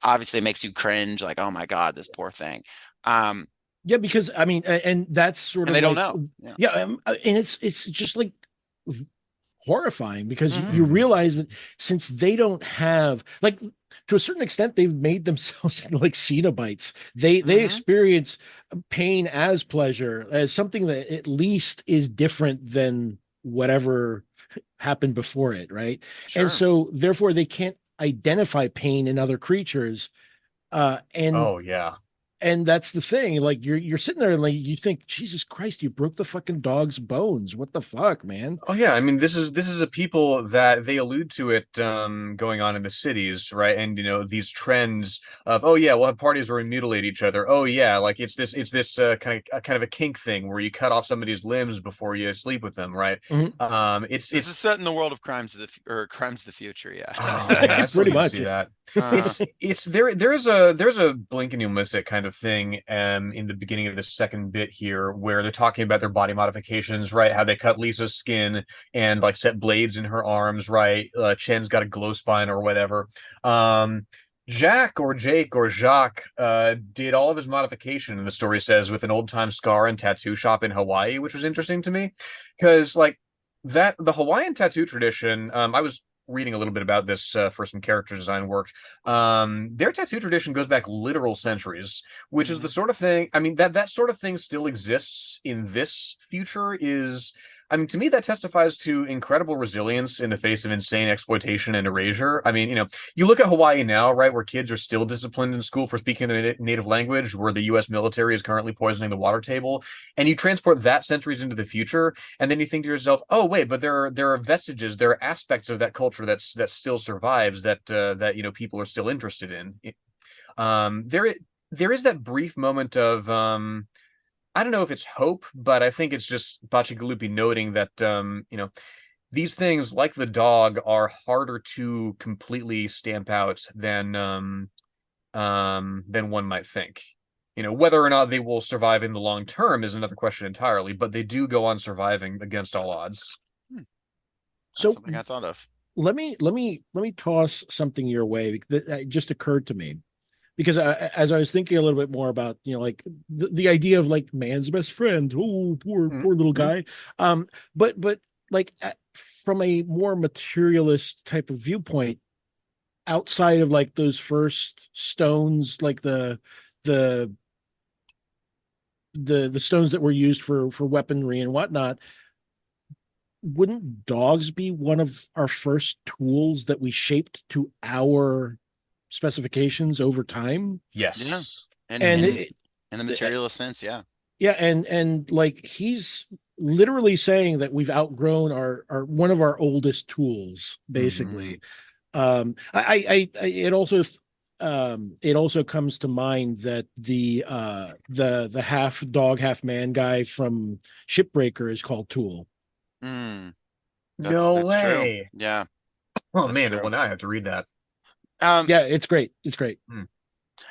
Obviously it makes you cringe, like, oh my God, this poor thing. Um, Yeah, because I mean, and that's sort and of they don't like, know. Yeah. yeah, and it's just like horrifying because Mhm. you realize that since they don't have like to a certain extent they've made themselves like Cenobites. They Mhm. experience pain as pleasure, as something that at least is different than whatever happened before it, right? And Sure. so therefore they can't identify pain in other creatures. And Oh yeah. that's the thing. Like you're sitting there and like you think, Jesus Christ, you broke the fucking dog's bones. What the fuck, man? Oh yeah, I mean this is a people that they allude to it going on in the cities, right? And these trends of oh yeah, we'll have parties where we mutilate each other. Oh yeah, like it's this kind of a kink thing where you cut off somebody's limbs before you sleep with them, right? Mhm. It's This is it's set in the world of Crimes of the Future. Oh man, I still Pretty need to much. see that. Uh, It's there's a blink and you'll miss it kind of thing in the beginning of the second bit here where they're talking about their body modifications, right? How they cut Lisa's skin and like set blades in her arms, right? Chen's got a glow spine or whatever. Jack or Jake or Jacques did all of his modification, the story says, with an old time scar and tattoo shop in Hawaii, which was interesting to me because like that the Hawaiian tattoo tradition, I was reading a little bit about this for some character design work. Their tattoo tradition goes back literal centuries, which is the mhm. sort of thing. I mean, that sort of thing still exists in this future. I mean, to me, that testifies to incredible resilience in the face of insane exploitation and erasure. I mean, you look at Hawaii now, right, where kids are still disciplined in school for speaking their native language, where the U.S. military is currently poisoning the water table, and you transport that centuries into the future, and then you think to yourself, "Oh, wait, but there are vestiges, there are aspects of that culture that still survives that people are still interested in." There is that brief moment of I don't know if it's hope, but I think it's just Bacigalupi noting that these things like the dog are harder to completely stamp out than one might think. Whether or not they will survive in the long term is another question entirely, but they do go on surviving against all odds. Hmm. That's So something I thought of. let me toss something your way that just occurred to me because as I was thinking a little bit more about like the idea of like man's best friend, oh Mm-hmm. poor little guy, but like from a more materialist type of viewpoint, outside of like those first stones, like the the stones that were used for weaponry and whatnot, wouldn't dogs be one of our first tools that we shaped to our specifications over time? Yeah. Yes. And And in it, in the materialist sense, yeah. yeah, and like he's literally saying that we've outgrown our one of our oldest tools, Mm-hmm. Mhm. basically. It also comes to mind that the half dog half man guy from Shipbreaker is called Tool. Mm, No that's true. way. Yeah, Oh that's man, true. well now I have to read that. Um, Yeah, it's great. It's great. Hmm.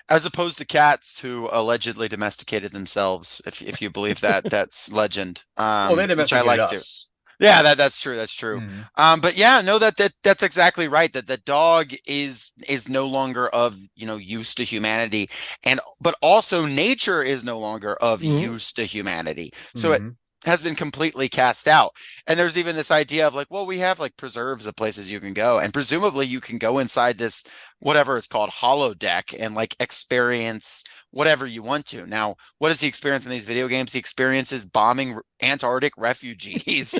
as opposed to cats who allegedly domesticated themselves, if you believe that's legend, Well, they which I domesticated like to. us. Yeah, that's true. That's true. Hmm. But yeah, no, that's exactly right. That the dog is no longer of use to humanity, and but also nature is no longer of Mhm. use to humanity. So it Hmm. has been completely cast out. And there's even this idea of like, well, we have like preserves of places you can go, and presumably you can go inside this whatever it's called holodeck and like experience whatever you want to. Now, what does he experience in these video games? He experiences bombing Antarctic refugees,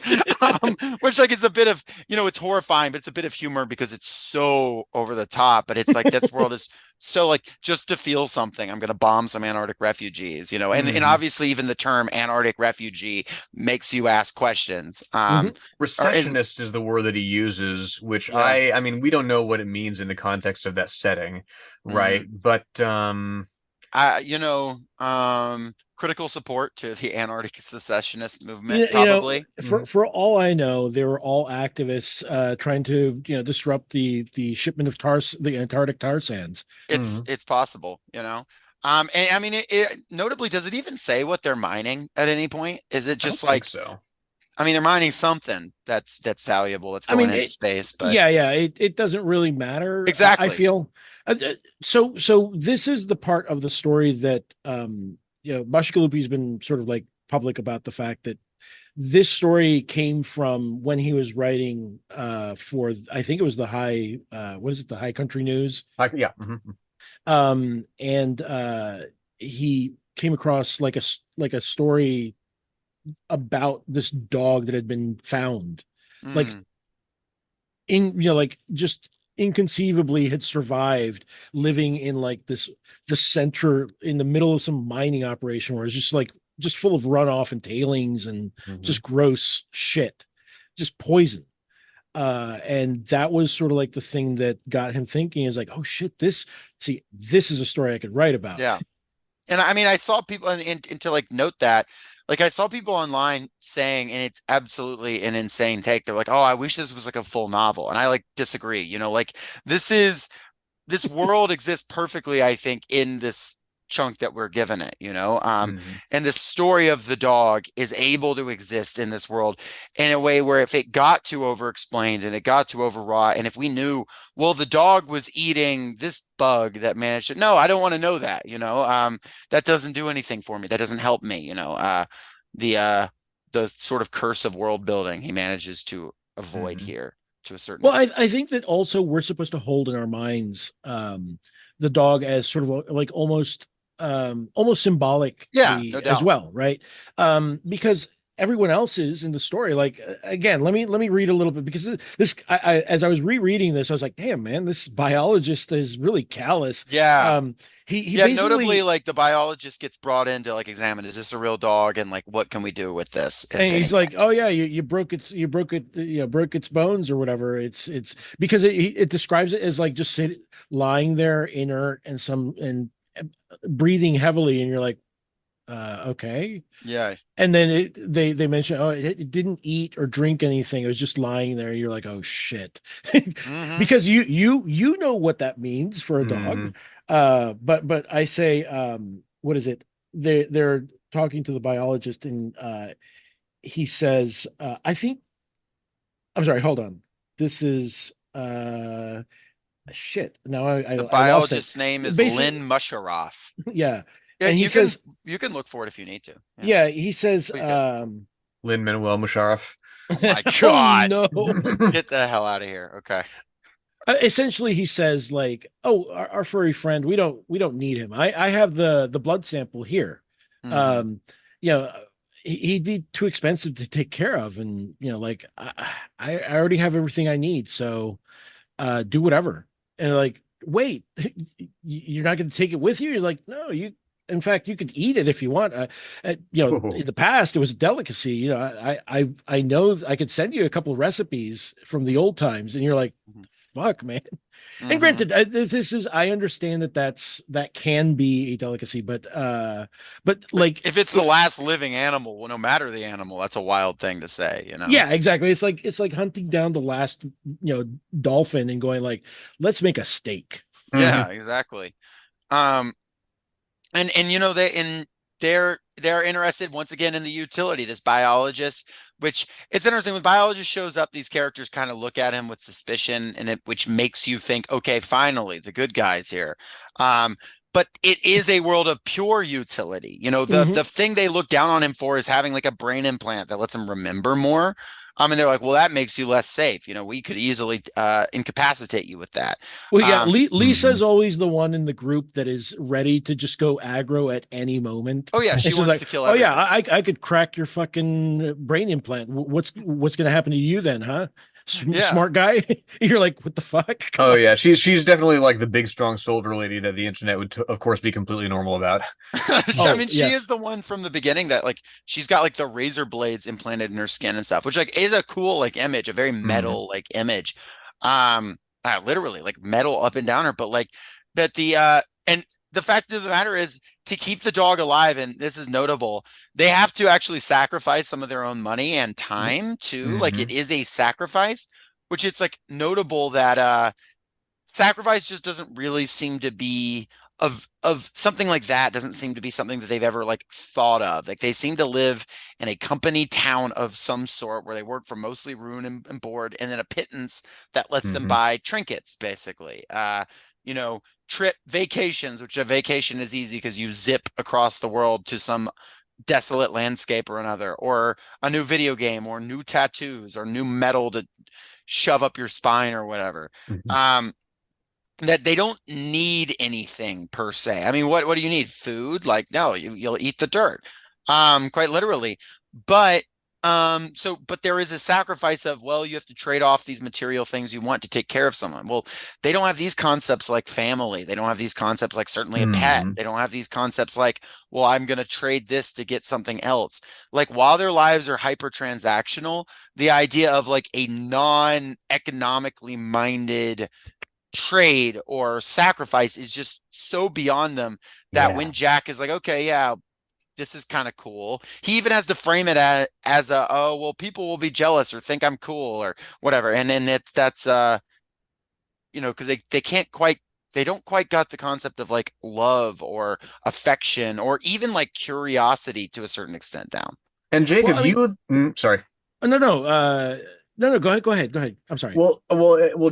which like it's a bit of, it's horrifying, but it's a bit of humor because it's so over the top. But it's like this world is so like just to feel something, I'm going to bomb some Antarctic refugees, and Hmm. obviously even the term Antarctic refugee makes you ask questions. Mhm. Or is Recessionist is the word that he uses, which yeah. I mean, we don't know what it means in the context of that setting, Mm. right? But Critical support to the Antarctic secessionist movement, You know, probably. mhm. for all I know, they were all activists trying to disrupt the shipment of the Antarctic tar sands. Mhm. It's possible. And I mean, it notably, does it even say what they're mining at any point? Is it I don't just think like, so. I mean, they're mining something that's valuable, that's I going mean, into space, but yeah, it doesn't really matter. I exactly. feel so. So this is the part of the story that Bacigalupi's been sort of like public about the fact that this story came from when he was writing for, I think it was the High, what is it, the High Country News. Yeah. And he came across like a story about this dog that had been found, like Mm. like just inconceivably had survived living in like the center in the middle of some mining operation where it's just like just full of runoff and tailings and just gross shit, just poison. And that was sort of like the thing that got him thinking, is like, oh shit, this is a story I could write about. Yeah. And I mean, I saw people and to like note that, like I saw people online saying, and it's absolutely an insane take. They're like, oh, I wish this was like a full novel. And I like disagree, like this world exists perfectly, I think, in this chunk that we're given it, and the story of the dog is able to exist in this world in a way where if it got too over explained and it got too overwrought, and if we knew, well, the dog was eating this bug that managed to, no, I don't want to know that, that doesn't do anything for me. That doesn't help me, the sort of curse of world building he manages to avoid here to a certain Well, extent. I think that also we're supposed to hold in our minds the dog as sort of like almost symbolic Yeah, no as doubt. well, right? Because everyone else is in the story. Like again, let me read a little bit, because this as I was rereading this, I was like, damn man, this biologist is really callous. Yeah. He Yeah, notably, basically, like the biologist gets brought in to like examine, is this a real dog? And like, what can we do with this, if and he's anything? like, oh yeah, you broke broke its bones or whatever. It's because it describes it as like just lying there inert and breathing heavily, and you're like, okay. Yeah. And then they mention, oh, it didn't eat or drink anything, it was just lying there. You're like, oh shit. Hmm. Because you know what that means for a dog. But I say, what is it, they're talking to the biologist, and he says, I think, I'm sorry, hold on, this is shit, now The I lost it. biologist's name is Basically, Lynn Musharoff. yeah. Yeah, And he you can says, you can look for it if you need to. Yeah. yeah, he says, Oh, you good. Lin-Manuel Musharraf. Oh my oh God. no. Get the hell out of here. Okay. Essentially he says like, oh, our furry friend, we don't need him. I have the blood sample here. Hmm. um you know he'd be too expensive to take care of, and like I already have everything I need, so do whatever. And like, wait, you're not going to take it with you? You're like, no, in fact, you could eat it if you want. In the past, it was a delicacy. I know I could send you a couple of recipes from the old times, and you're like, fuck, man. And Hmm. granted, this is, I understand that can be a delicacy, but But like, if it's the last living animal, well, no matter the animal, that's a wild thing to say. yeah, exactly. It's like hunting down the last, dolphin and going like, let's make a steak. Yeah, exactly. Um, and they're interested once again in the utility. This biologist, which it's interesting, when biologist shows up, these characters kind of look at him with suspicion, and which makes you think, okay, finally the good guys here. But it is a world of pure utility. The Mhm. thing they look down on him for is having like a brain implant that lets him remember more. And they're like, well, that makes you less safe. We could easily incapacitate you with that. Well, yeah, Um, Lisa's always the one in the group that is ready to just go aggro at any moment. oh yeah, And she she's wants like, to kill "Oh yeah, everything. I could crack your fucking brain implant. What's going to happen to you then, huh? Yeah. Smart guy." You're like, "What the fuck? Come Oh on." yeah, she's definitely like the big strong soldier lady that the internet would of course be completely normal about. I Oh mean, she is yes. the one from the beginning that like she's got like the razor blades implanted in her skin and stuff, which like is a cool like image, a very metal like image. Literally like metal up and down her, but like that and the fact of the matter is, to keep the dog alive, and this is notable, they have to actually sacrifice some of their own money and time too. Like it is a sacrifice, which it's like notable that sacrifice just doesn't really seem to be of something like that, doesn't seem to be something that they've ever like thought of. Like they seem to live in a company town of some sort where they work for mostly room and board, and then a pittance that lets them buy trinkets, basically. trip vacations, which a vacation is easy because you zip across the world to some desolate landscape or another, or a new video game, or new tattoos, or new metal to shove up your spine or whatever. That they don't need anything per se. I mean, what do you need? Food? Like, no, you'll eat the dirt, quite literally. But but there is a sacrifice of, well, you have to trade off these material things you want to take care of someone. Well, they don't have these concepts like family. They don't have these concepts like certainly a pet. They don't have these concepts like, well, I'm going to trade this to get something else. Like, while their lives are hyper transactional, the idea of like a non-economically minded trade or sacrifice is just so beyond them that when Jack is like, okay, yeah, this is kind of cool, he even has to frame it as a, oh, well, people will be jealous or think I'm cool or whatever. And then that's because they don't quite got the concept of like love or affection or even like curiosity to a certain extent down. And Jacob, sorry. No, no. No, go ahead. I'm sorry.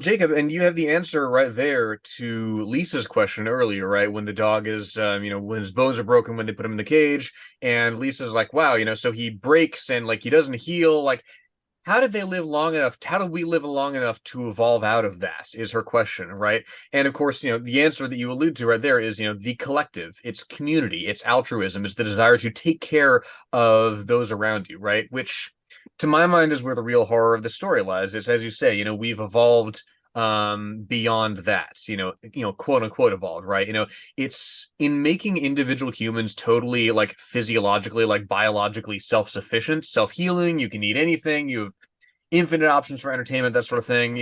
Jacob, and you have the answer right there to Lisa's question earlier, right? When the dog is, when his bones are broken when they put him in the cage, and Lisa's like, wow, so he breaks and like he doesn't heal. Like, how did they live long enough? How did we live long enough to evolve out of that? Is her question, right? And of course, the answer that you allude to right there is, the collective, it's community, it's altruism, it's the desire to take care of those around you, right? Which, to my mind, is where the real horror of the story lies. It's, as you say, we've evolved beyond that, quote unquote evolved, right? It's in making individual humans totally like physiologically, like biologically self-sufficient, self-healing. You can eat anything, you have infinite options for entertainment, that sort of thing.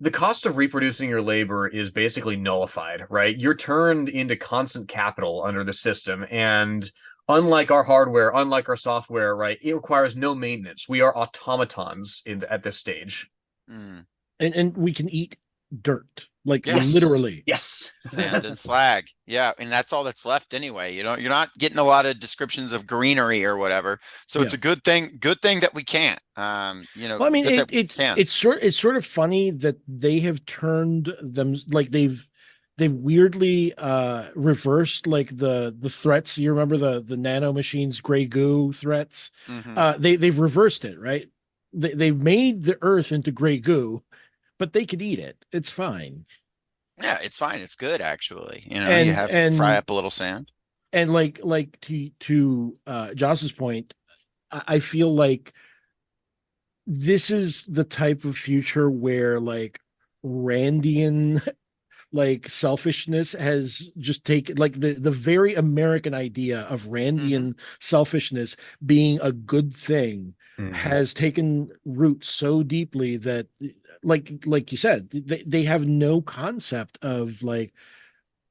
The cost of reproducing your labor is basically nullified, right? You're turned into constant capital under the system. And unlike our hardware, unlike our software, right, it requires no maintenance. We are automatons at this stage. And we can eat dirt, like Yes. literally. Yes. Sand and slag. Yeah. And that's all that's left anyway. You're not getting a lot of descriptions of greenery or whatever. So it's a good thing that we can't. Well, I mean, it's sort of funny that they have turned them, like they've weirdly reversed like the threats. You remember the nano machines, gray goo threats? They've reversed it, right? They've made the earth into gray goo, but they could eat it. It's fine. Yeah, it's fine. It's good, actually. You fry up a little sand. And like to Joss's point, I feel like this is the type of future where like Randian like selfishness has just taken, like the very American idea of Randian selfishness being a good thing has taken root so deeply that like you said, they have no concept of like,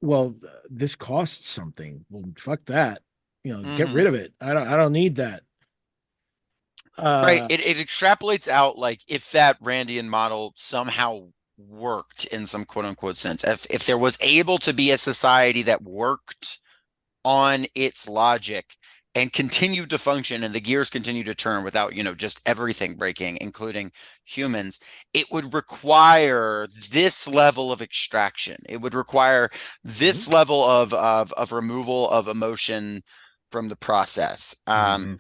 well, this costs something. Well, fuck that. Get rid of it. I don't need that. Right. It extrapolates out, like, if that Randian model somehow worked in some quote unquote sense, if there was able to be a society that worked on its logic and continued to function and the gears continue to turn without, just everything breaking, including humans, it would require this level of extraction. It would require this level of removal of emotion from the process. And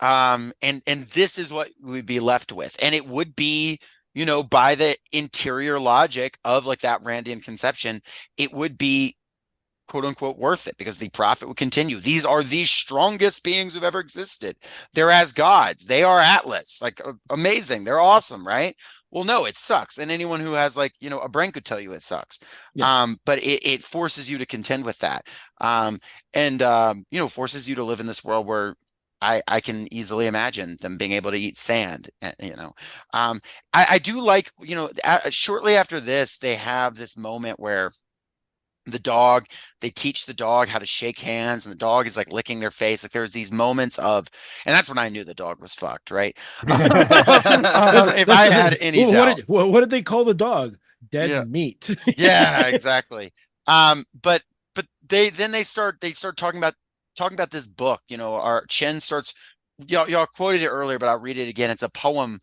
this is what we'd be left with. And it would be, by the interior logic of like that Randian conception, it would be quote unquote worth it because the profit would continue. These are the strongest beings who've ever existed. They're as gods. They are Atlas, like amazing. They're awesome, right? Well, no, it sucks. And anyone who has like, a brain could tell you it sucks. Yeah. But it forces you to contend with that. Forces you to live in this world where I can easily imagine them being able to eat sand. I do like, shortly after this, they have this moment where they teach the dog how to shake hands, and the dog is like licking their face. Like there's these moments of, and that's when I knew the dog was fucked, right? If I had any doubt. What did they call the dog? Dead meat. Yeah, exactly. But they start talking about this book. Our Chen starts, y'all quoted it earlier, but I'll read it again. It's a poem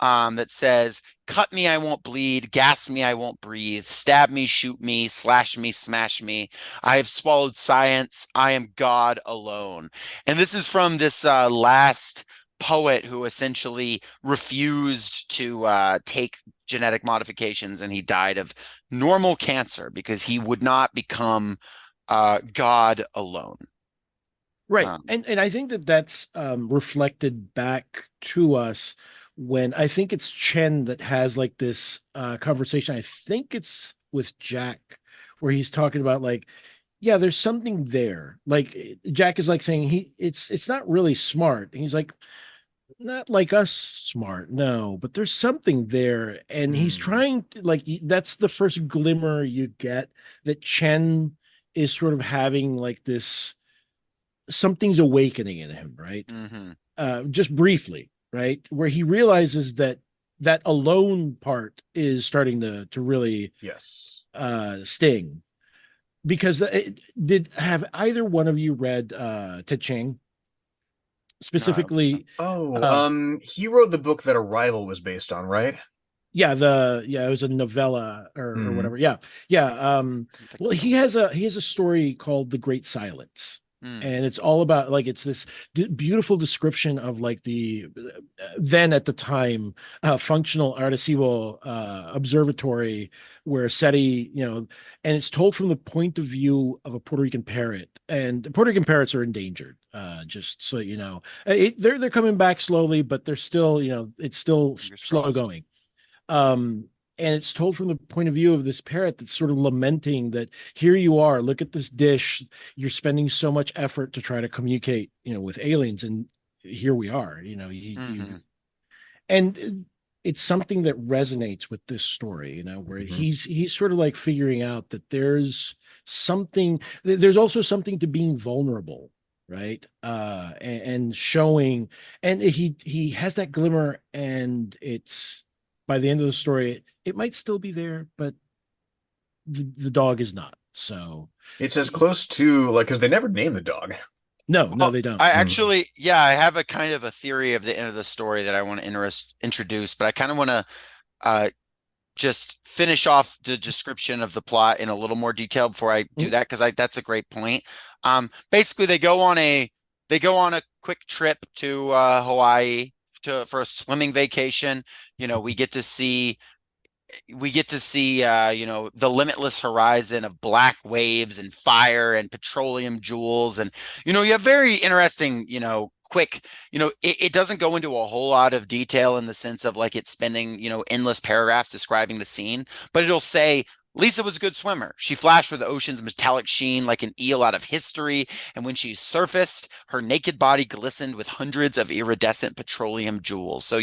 that says, cut me, I won't bleed. Gas me, I won't breathe. Stab me, shoot me, slash me, smash me. I have swallowed science. I am God alone. And this is from this last poet who essentially refused to take genetic modifications, and he died of normal cancer because he would not become God alone. Right. And I think that that's reflected back to us when I think it's Chen that has like this conversation. I think it's with Jack where he's talking about like, yeah, there's something there. Like Jack is like saying it's not really smart. And he's like, not like us smart, no, but there's something there. And he's trying to like that's the first glimmer you get that Chen is sort of having like this something's awakening in him, right? Just briefly, right? Where he realizes that that alone part is starting to really sting. Because did have either one of you read Te Ching? Specifically, he wrote the book that Arrival was based on, right? Yeah, it was a novella or whatever. Yeah. Well, So. he has a story called The Great Silence. And it's all about like it's this beautiful description of like the then at the time functional Arecibo observatory where SETI, and it's told from the point of view of a Puerto Rican parrot, and Puerto Rican parrots are endangered. Just so you know, they're coming back slowly, but they're still it's still slow going. And it's told from the point of view of this parrot that's sort of lamenting that here you are, look at this dish, you're spending so much effort to try to communicate, with aliens, and here we are, and it's something that resonates with this story, where he's sort of like figuring out that there's also something to being vulnerable, right? And showing, and he has that glimmer, and it's by the end of the story, it might still be there, but the dog is not. So it's as close to like because they never name the dog. No, they don't. I actually, I have a kind of a theory of the end of the story that I want to introduce, but I kind of want to just finish off the description of the plot in a little more detail before I do that, because that's a great point. Basically, they go on a quick trip to Hawaii for a swimming vacation. We get to see the limitless horizon of black waves and fire and petroleum jewels, and you have very interesting quick, it doesn't go into a whole lot of detail in the sense of like it's spending endless paragraphs describing the scene, but it'll say Lisa was a good swimmer. She flashed with the ocean's metallic sheen like an eel out of history, and when she surfaced, her naked body glistened with hundreds of iridescent petroleum jewels. So,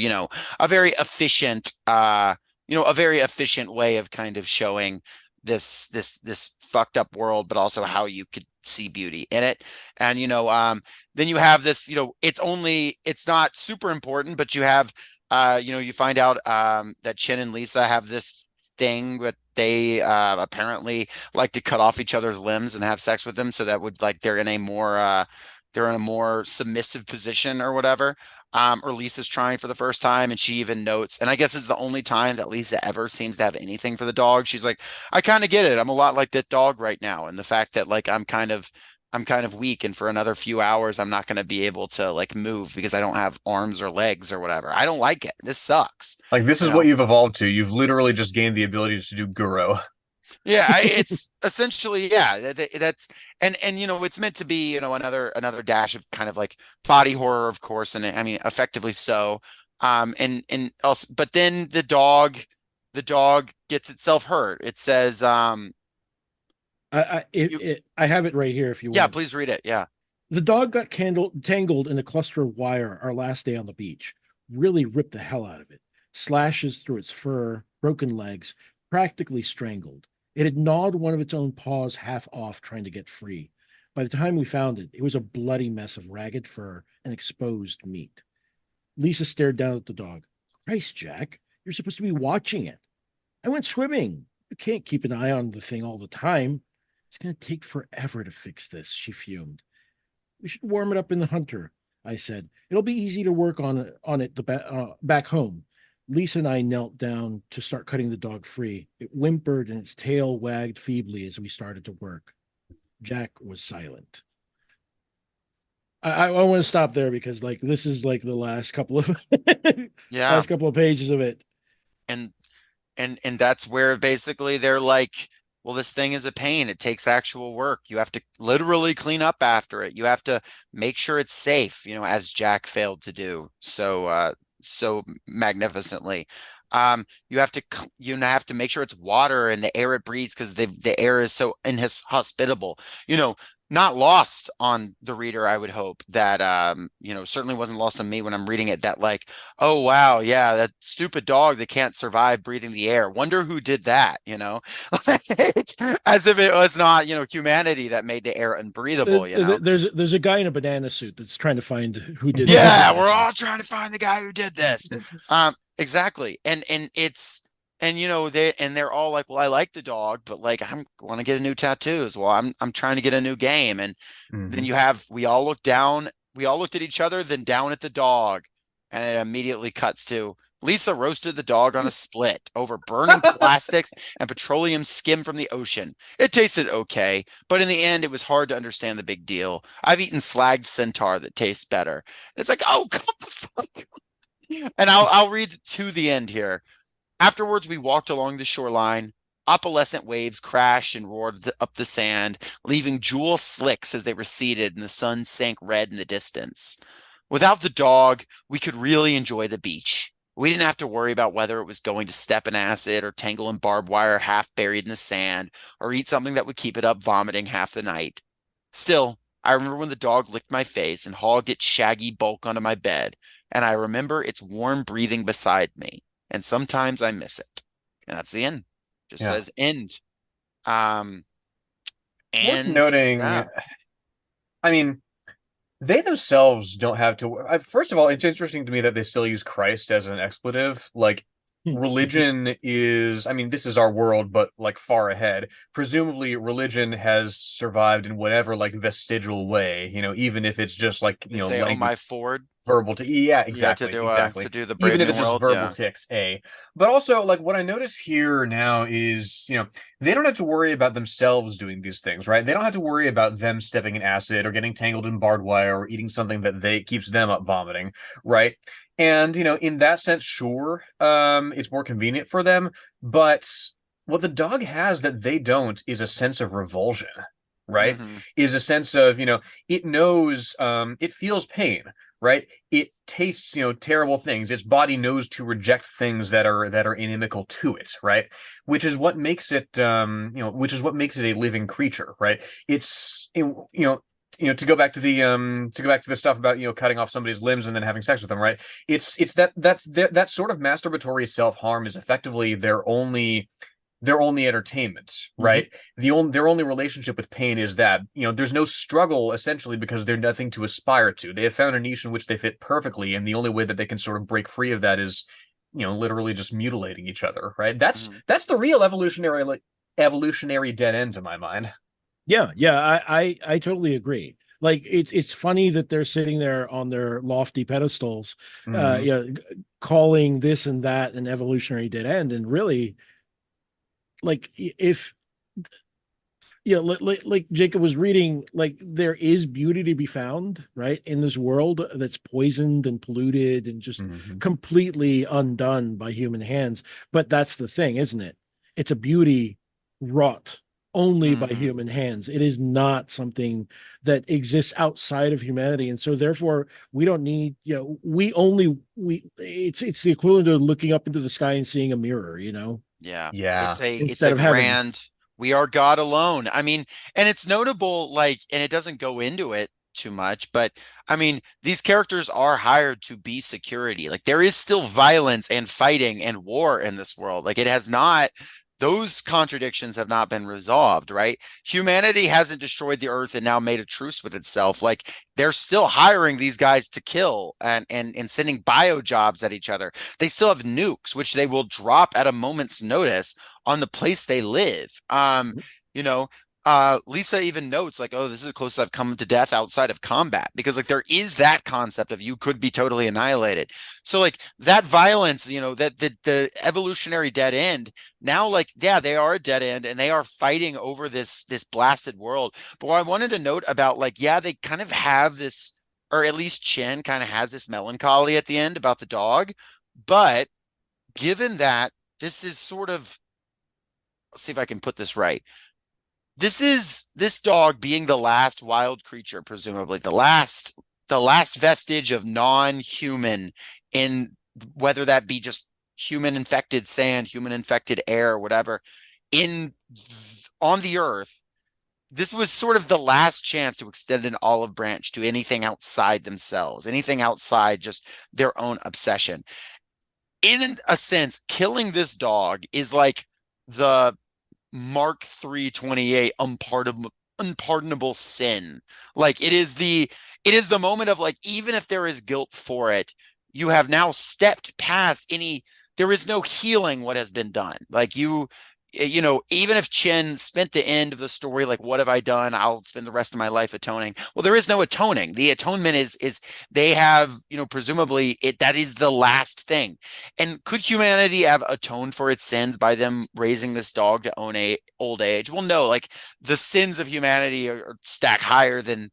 a very efficient way of kind of showing this fucked up world, but also how you could see beauty in it. And then you have this, it's not super important, but you have you find out that Chin and Lisa have this thing, but they apparently like to cut off each other's limbs and have sex with them, so that would like they're in a more submissive position or whatever. Or Lisa's trying for the first time, and she even notes, and I guess it's the only time that Lisa ever seems to have anything for the dog. She's like, I kind of get it. I'm a lot like that dog right now. And the fact that like I'm kind of weak, and for another few hours I'm not going to be able to like move because I don't have arms or legs or whatever. I don't like it. This sucks. Like this is what you've evolved to. You've literally just gained the ability to do Guro. Yeah, it's essentially, that's and it's meant to be another dash of kind of like body horror, of course, and I mean effectively so. And also, but then the dog gets itself hurt. It says I have it right here if you want. Yeah, please read it. Yeah. The dog got tangled in a cluster of wire our last day on the beach. Really ripped the hell out of it. Slashes through its fur, broken legs, practically strangled. It had gnawed one of its own paws half off trying to get free. By the time we found it, it was a bloody mess of ragged fur and exposed meat. Lisa stared down at the dog. Christ, Jack, you're supposed to be watching it. I went swimming. You can't keep an eye on the thing all the time. It's going to take forever to fix this, she fumed. We should warm it up in the Hunter, I said. It'll be easy to work on it back home. Lisa and I knelt down to start cutting the dog free. It whimpered and its tail wagged feebly as we started to work. Jack was silent. I want to stop there because like this is like the last couple of Yeah. last couple of pages of it. And and that's where basically they're like, well, this thing is a pain. It takes actual work. You have to literally clean up after it. You have to make sure it's safe, as Jack failed to do so magnificently. You have to make sure it's water and the air it breathes, because the air is so inhospitable. Not lost on the reader, I would hope that certainly wasn't lost on me when I'm reading it, that like, oh wow, yeah, that stupid dog that can't survive breathing the air. Wonder who did that, as if it was not, humanity that made the air unbreathable. There's a guy in a banana suit that's trying to find who did Yeah, that. we're all trying to find the guy who did this. Exactly. They're all like, well, I like the dog, but like I want to get a new tattoos. Well, I'm trying to get a new game. And then we all looked at each other, then down at the dog, and it immediately cuts to Lisa roasted the dog on a split over burning plastics and petroleum skim from the ocean. It tasted okay, but in the end, it was hard to understand the big deal. I've eaten slagged centaur that tastes better. It's like, oh, come the fuck. And I'll read to the end here. Afterwards, we walked along the shoreline. Opalescent waves crashed and roared up the sand, leaving jewel slicks as they receded and the sun sank red in the distance. Without the dog, we could really enjoy the beach. We didn't have to worry about whether it was going to step in acid or tangle in barbed wire half buried in the sand, or eat something that would keep it up vomiting half the night. Still, I remember when the dog licked my face and hauled its shaggy bulk onto my bed, and I remember its warm breathing beside me. And sometimes I miss it. And that's the end. Just says end. Worth And noting, yeah. I mean, they themselves don't have to. First of all, it's interesting to me that they still use Christ as an expletive. Like, religion is, I mean, this is our world, but like far ahead. Presumably, religion has survived in whatever like vestigial way, even if it's just like, They say, oh my Ford. verbal to yeah, exactly, exactly. To do the Even Brave if New it's just World, verbal ticks, but also like what I notice here now is they don't have to worry about themselves doing these things, right? They don't have to worry about them stepping in acid or getting tangled in barbed wire or eating something that they keeps them up vomiting, right? And in that sense, sure, it's more convenient for them, but what the dog has that they don't is a sense of revulsion, right? Is a sense of it knows, it feels pain, right? It tastes, terrible things. Its body knows to reject things that are inimical to it, right? Which is what makes it, which is what makes it a living creature, right? To go back to the stuff about cutting off somebody's limbs and then having sex with them, right? It's that sort of masturbatory self-harm is effectively their only entertainment, right? Their only relationship with pain is that there's no struggle essentially because they're nothing to aspire to. They have found a niche in which they fit perfectly, and the only way that they can sort of break free of that is literally just mutilating each other, right? That's the real evolutionary dead end to my mind. Yeah, I totally agree. Like it's funny that they're sitting there on their lofty pedestals, calling this and that an evolutionary dead end, and really, like if like Jacob was reading, like there is beauty to be found, right, in this world that's poisoned and polluted and just completely undone by human hands. But that's the thing, isn't it? It's a beauty wrought only by human hands. It is not something that exists outside of humanity, and so therefore we don't need, it's the equivalent of looking up into the sky and seeing a mirror. Yeah. Yeah. It's a grand, we are God alone. I mean, and it's notable, like, and it doesn't go into it too much, but I mean, these characters are hired to be security. Like there is still violence and fighting and war in this world. Like it has not, those contradictions have not been resolved, right? Humanity hasn't destroyed the earth and now made a truce with itself. Like they're still hiring these guys to kill and sending bio jobs at each other. They still have nukes, which they will drop at a moment's notice on the place they live. Lisa even notes like, oh, this is the closest I've come to death outside of combat, because like there is that concept of you could be totally annihilated. So like that violence, that the evolutionary dead end, now like, yeah, they are a dead end and they are fighting over this blasted world. But what I wanted to note about like, yeah, they kind of have this, or at least Chen kind of has this melancholy at the end about the dog. But given that this is sort of, let's see if I can put this right. This is this dog being the last wild creature, presumably the last vestige of non-human, in whether that be just human infected sand, human infected air, whatever, in on the earth. This was sort of the last chance to extend an olive branch to anything outside themselves, anything outside just their own obsession. In a sense, killing this dog is like the Mark 328 unpardonable sin. Like it is the moment of like, even if there is guilt for it, you have now stepped past any, there is no healing what has been done. Like even if Chen spent the end of the story like, what have I done? I'll spend the rest of my life atoning. Well, there is no atoning. The atonement is they have, presumably that is the last thing. And could humanity have atoned for its sins by them raising this dog to own a old age? Well, no, like the sins of humanity are stack higher than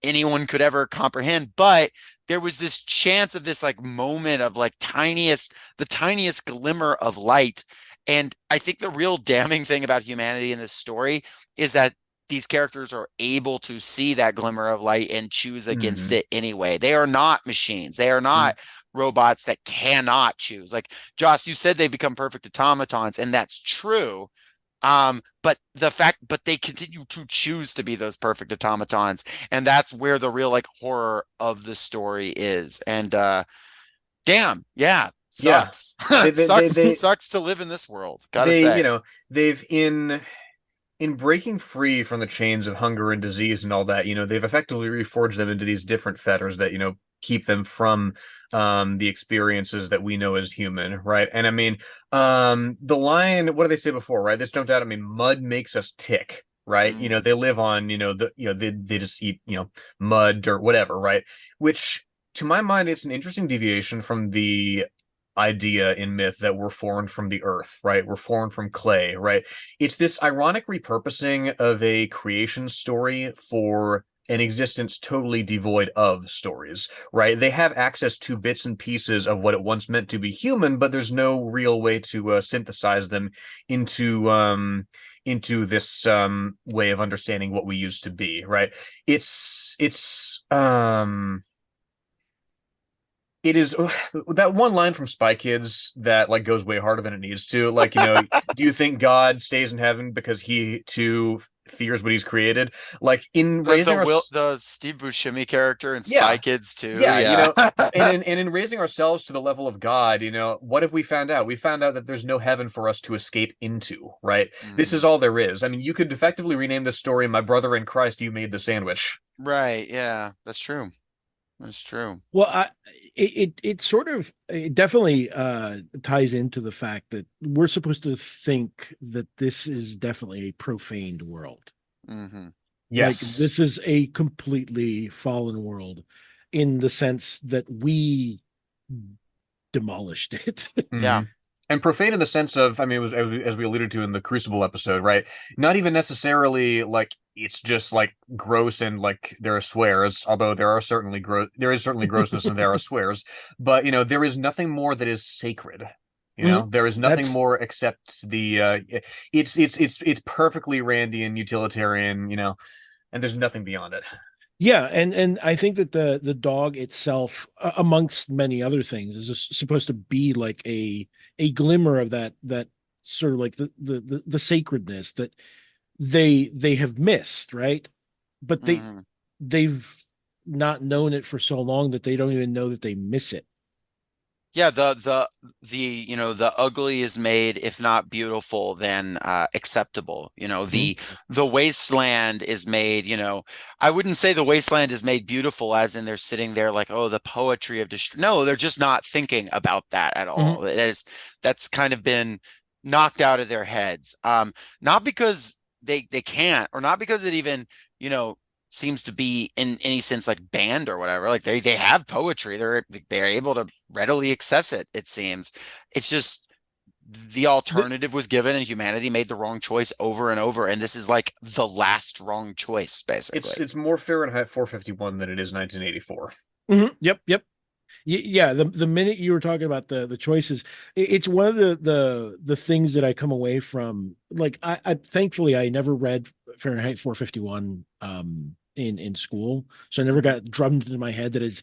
anyone could ever comprehend. But there was this chance of this like moment of like the tiniest glimmer of light. And I think the real damning thing about humanity in this story is that these characters are able to see that glimmer of light and choose against it anyway. They are not machines. They are not robots that cannot choose. Like Joss, you said they become perfect automatons, and that's true. But they continue to choose to be those perfect automatons, and that's where the real like horror of the story is. And damn, yeah, Yeah. sucks. They, they, they, they, Sucks to live in this world, gotta they, say. they've in breaking free from the chains of hunger and disease and all that, they've effectively reforged them into these different fetters that, keep them from the experiences that we know as human, right? And I mean, the line, what did they say before, right? This jumped out. I mean, mud makes us tick, right? They live on, they just eat, mud, dirt, whatever, right? Which to my mind, it's an interesting deviation from the idea in myth that we're formed from the earth, right? We're formed from clay, right? It's this ironic repurposing of a creation story for an existence totally devoid of stories, right? They have access to bits and pieces of what it once meant to be human, but there's no real way to synthesize them into this way of understanding what we used to be, right? It is that one line from Spy Kids that like goes way harder than it needs to. Like, do you think God stays in heaven because he too fears what he's created? Like in raising our The Steve Buscemi character in Spy yeah, Kids too. yeah, Yeah. and in raising ourselves to the level of God, what have we found out? We found out that there's no heaven for us to escape into, right? This is all there is. I mean, you could effectively rename this story "My Brother in Christ, You Made the Sandwich." Right. Yeah, that's true. That's true. Well, it definitely ties into the fact that we're supposed to think that this is definitely a profaned world. Mm-hmm. Like Yes. this is a completely fallen world in the sense that we demolished it. Yeah. And profane in the sense of, I mean, it was as we alluded to in the Crucible episode, right? Not even necessarily like it's just like gross and like there are swears, although there is certainly grossness and there are swears, but there is nothing more that is sacred. There is nothing more except the it's perfectly Randian utilitarian, and there's nothing beyond it. Yeah, and I think that the dog itself, amongst many other things, is supposed to be like a glimmer of that sort of like the sacredness that they have missed, right? But Mm-hmm. they've not known it for so long that they don't even know that they miss it. Yeah, the ugly is made, if not beautiful, then acceptable. The wasteland is made, I wouldn't say the wasteland is made beautiful as in they're sitting there like, oh, the poetry of no, they're just not thinking about that at all. Mm-hmm. That's kind of been knocked out of their heads. Not because they can't, or not because it even, seems to be in any sense like banned or whatever. Like they have poetry. They're able to readily access it, it seems. It's just the alternative was given and humanity made the wrong choice over and over. And this is like the last wrong choice, basically. It's more Fahrenheit 451 than it is 1984. Yep. Yeah, the minute you were talking about the choices, it's one of the things that I come away from. Like I thankfully I never read Fahrenheit 451 in school, so I never got drummed into my head that it's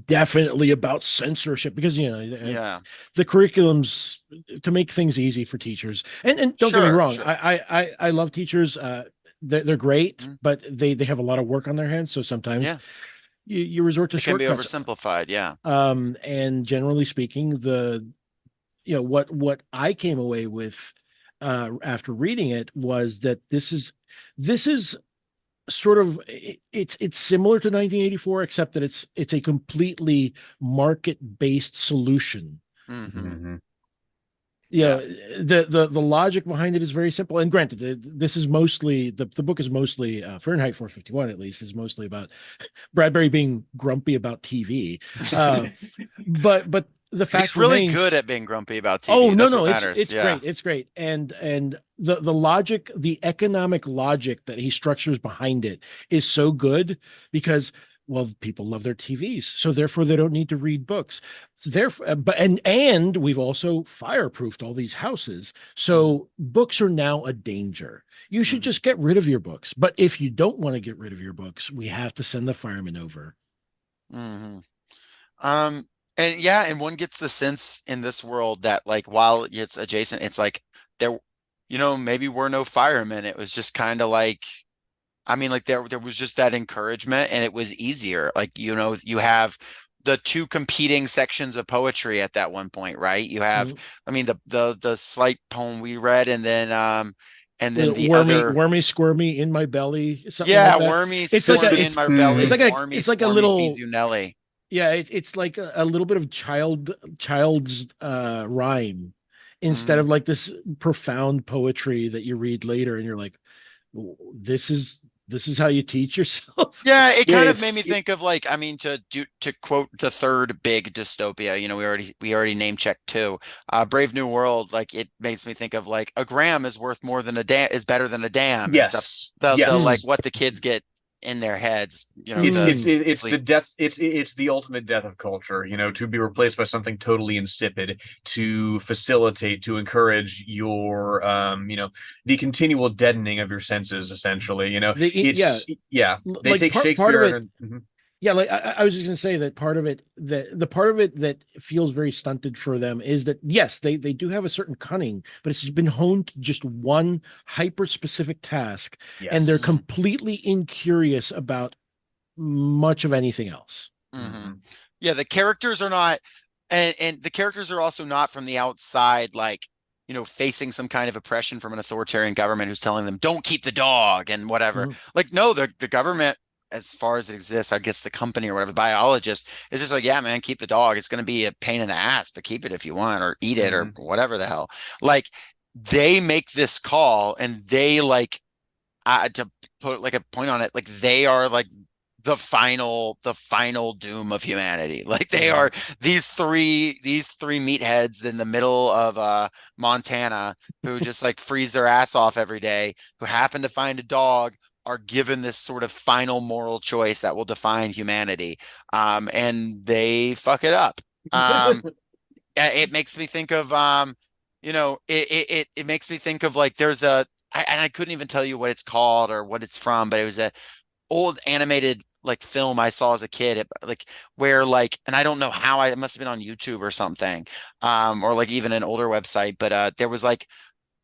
definitely about censorship, because Yeah, the curriculums to make things easy for teachers. And don't get me wrong, sure. I love teachers. They're great, Mhm. but they have a lot of work on their hands, so sometimes Yeah, you resort to it can be shortcuts. oversimplified. Yeah. And generally speaking, what I came away with after reading it was that this is sort of, it's similar to 1984, except that it's a completely market-based solution. Mm-hmm. Yeah, Yeah. the logic behind it is very simple. And granted, this is mostly the book is mostly Fahrenheit 451, at least, is mostly about Bradbury being grumpy about TV. Uh, but the He's fact really remains. good at being grumpy about Oh, TV. no, That's what no, matters. it's Yeah. great. It's great. And the logic, the economic logic that he structures behind it is so good, because, well, people love their TVs, so therefore they don't need to read books. So therefore, but and we've also fireproofed all these houses, so books are now a danger. You should Mhm. just get rid of your books. But if you don't want to get rid of your books, we have to send the firemen over. Hmm. Um, and yeah, and one gets the sense in this world that like while it's adjacent, it's like there, maybe were no firemen. It was just kind of like, I mean, like there was just that encouragement and it was easier. Like, you have the two competing sections of poetry at that one point, right? You have, Mhm. I mean, the slight poem we read, and then the Wormy, other, wormy, squirmy in my belly, something like yeah, that. wormy It's like squirmy in my belly, wormy it's like a squirmy feeds little, you Nelly. yeah, it's like a little bit of child's rhyme, instead Mhm. of like this profound poetry that you read later and you're like, this is how you teach yourself. Yeah, it Yeah, kind of made me think of like, I mean, to quote the third big dystopia, we already name checked two. Brave New World, like it makes me think of like a gram is worth more than a dam is better than a dam and stuff. yes, The Hmm. like yes. what the kids get in their heads, It's the it's Hmm. it's the sleep. death. It's the ultimate death of culture. To be replaced by something totally insipid, to facilitate, to encourage your the continual deadening of your senses. Essentially, Yeah, it's yeah. They like take part of Shakespeare it. and Yeah, like I was just gonna say that part of it, that the part of it that feels very stunted for them is that, yes, they do have a certain cunning, but it's been honed to just one hyper specific task, and they're yes. Hmm. completely incurious about much of anything else. Hmm. Hmm. Yeah, the characters are not, and the characters are also not from the outside, like, facing some kind of oppression from an authoritarian government who's telling them, don't keep the dog and whatever. Mhm. Like, no, the government, as far as it exists, I guess the company or whatever, the biologist is just like, yeah, man, keep the dog. It's going to be a pain in the ass, but keep it if you want, or eat it, or Hmm. whatever the hell. Like, they make this call and they like, to put like a point on it, like they are like the final doom of humanity. Like they Hmm. are these three meatheads in the middle of Montana who just like freeze their ass off every day, who happen to find a dog, are given this sort of final moral choice that will define humanity. And they fuck it up. It makes me think of it makes me think of like and I couldn't even tell you what it's called or what it's from, but it was a old animated like film I saw as a kid, like where like, and I don't know how, it must have been on YouTube or something, or like even an older website, but there was like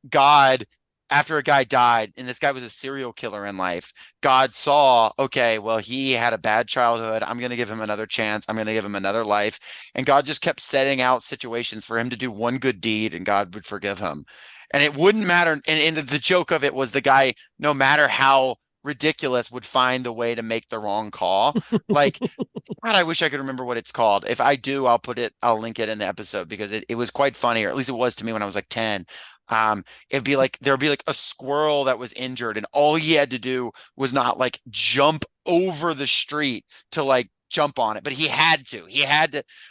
God, after a guy died, and this guy was a serial killer in life, God saw, okay, well, he had a bad childhood. I'm going to give him another chance. I'm going to give him another life. And God just kept setting out situations for him to do one good deed and God would forgive him. And it wouldn't matter. And the joke of it was the guy, no matter how ridiculous would find the way to make the wrong call. Like, God, I wish I could remember what it's called. If I do, I'll link it in the episode because it was quite funny, or at least it was to me when I was like 10. It'd be like there'd be like a squirrel that was injured, and all he had to do was not like jump over the street to like jump on it, but he had to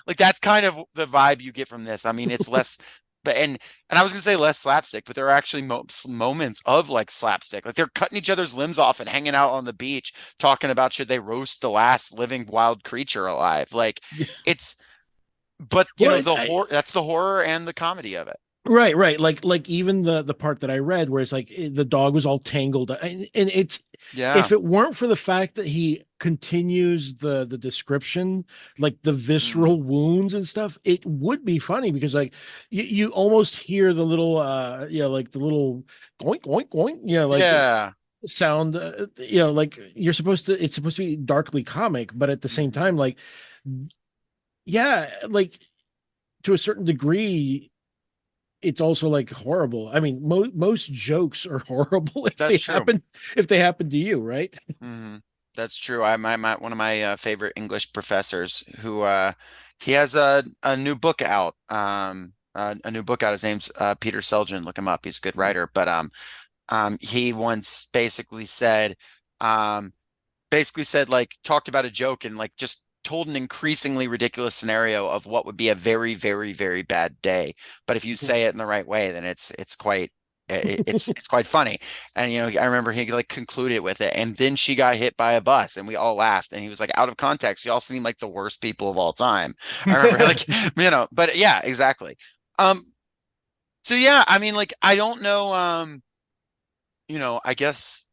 like that's kind of the vibe you get from this. I mean, it's less but and I was gonna say less slapstick, but there are actually moments of like slapstick. Like they're cutting each other's limbs off and hanging out on the beach, talking about should they roast the last living wild creature alive. Like it's, but you know, Well, that's the horror and the comedy of it. right. Like even the part that I read where it's like the dog was all tangled, and it's Yeah. if it weren't for the fact that he continues the description, like the visceral wounds and stuff, it would be funny because like you almost hear the little like the little oink oink oink, like Yeah. sound, like it's supposed to be darkly comic, but at the same time, like yeah, like to a certain degree it's also like horrible. I mean, most jokes are horrible if That's true. they happen to you, right? Hmm. That's true. My one of my favorite English professors who he has a new book out. A new book out. His name's Peter Selgin. Look him up. He's a good writer. But he once basically said like talked about a joke and like just told an increasingly ridiculous scenario of what would be a very, very, very bad day. But if you say it in the right way, then it's quite it's quite funny. And you know, I remember he like concluded with it, and then she got hit by a bus, and we all laughed. And he was like, out of context, y'all seem like the worst people of all time. I remember like, but yeah, exactly. Um, so yeah, I mean, like, I don't know, I guess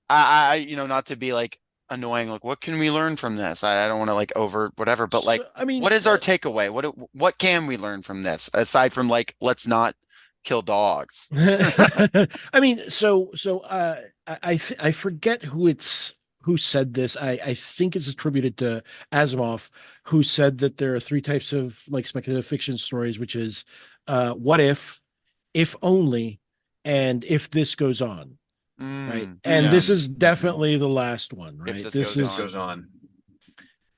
not to be like annoying, like, what can we learn from this? I don't want to like over whatever, but like, So, I mean, what is our takeaway? What can we learn from this aside from like, let's not kill dogs? I mean, I forget who said this. I think it's attributed to Asimov, who said that there are three types of like speculative fiction stories, which is what if only, and if this goes on, right? And Yeah. this is definitely the last one, If right? this This goes is on. Goes on.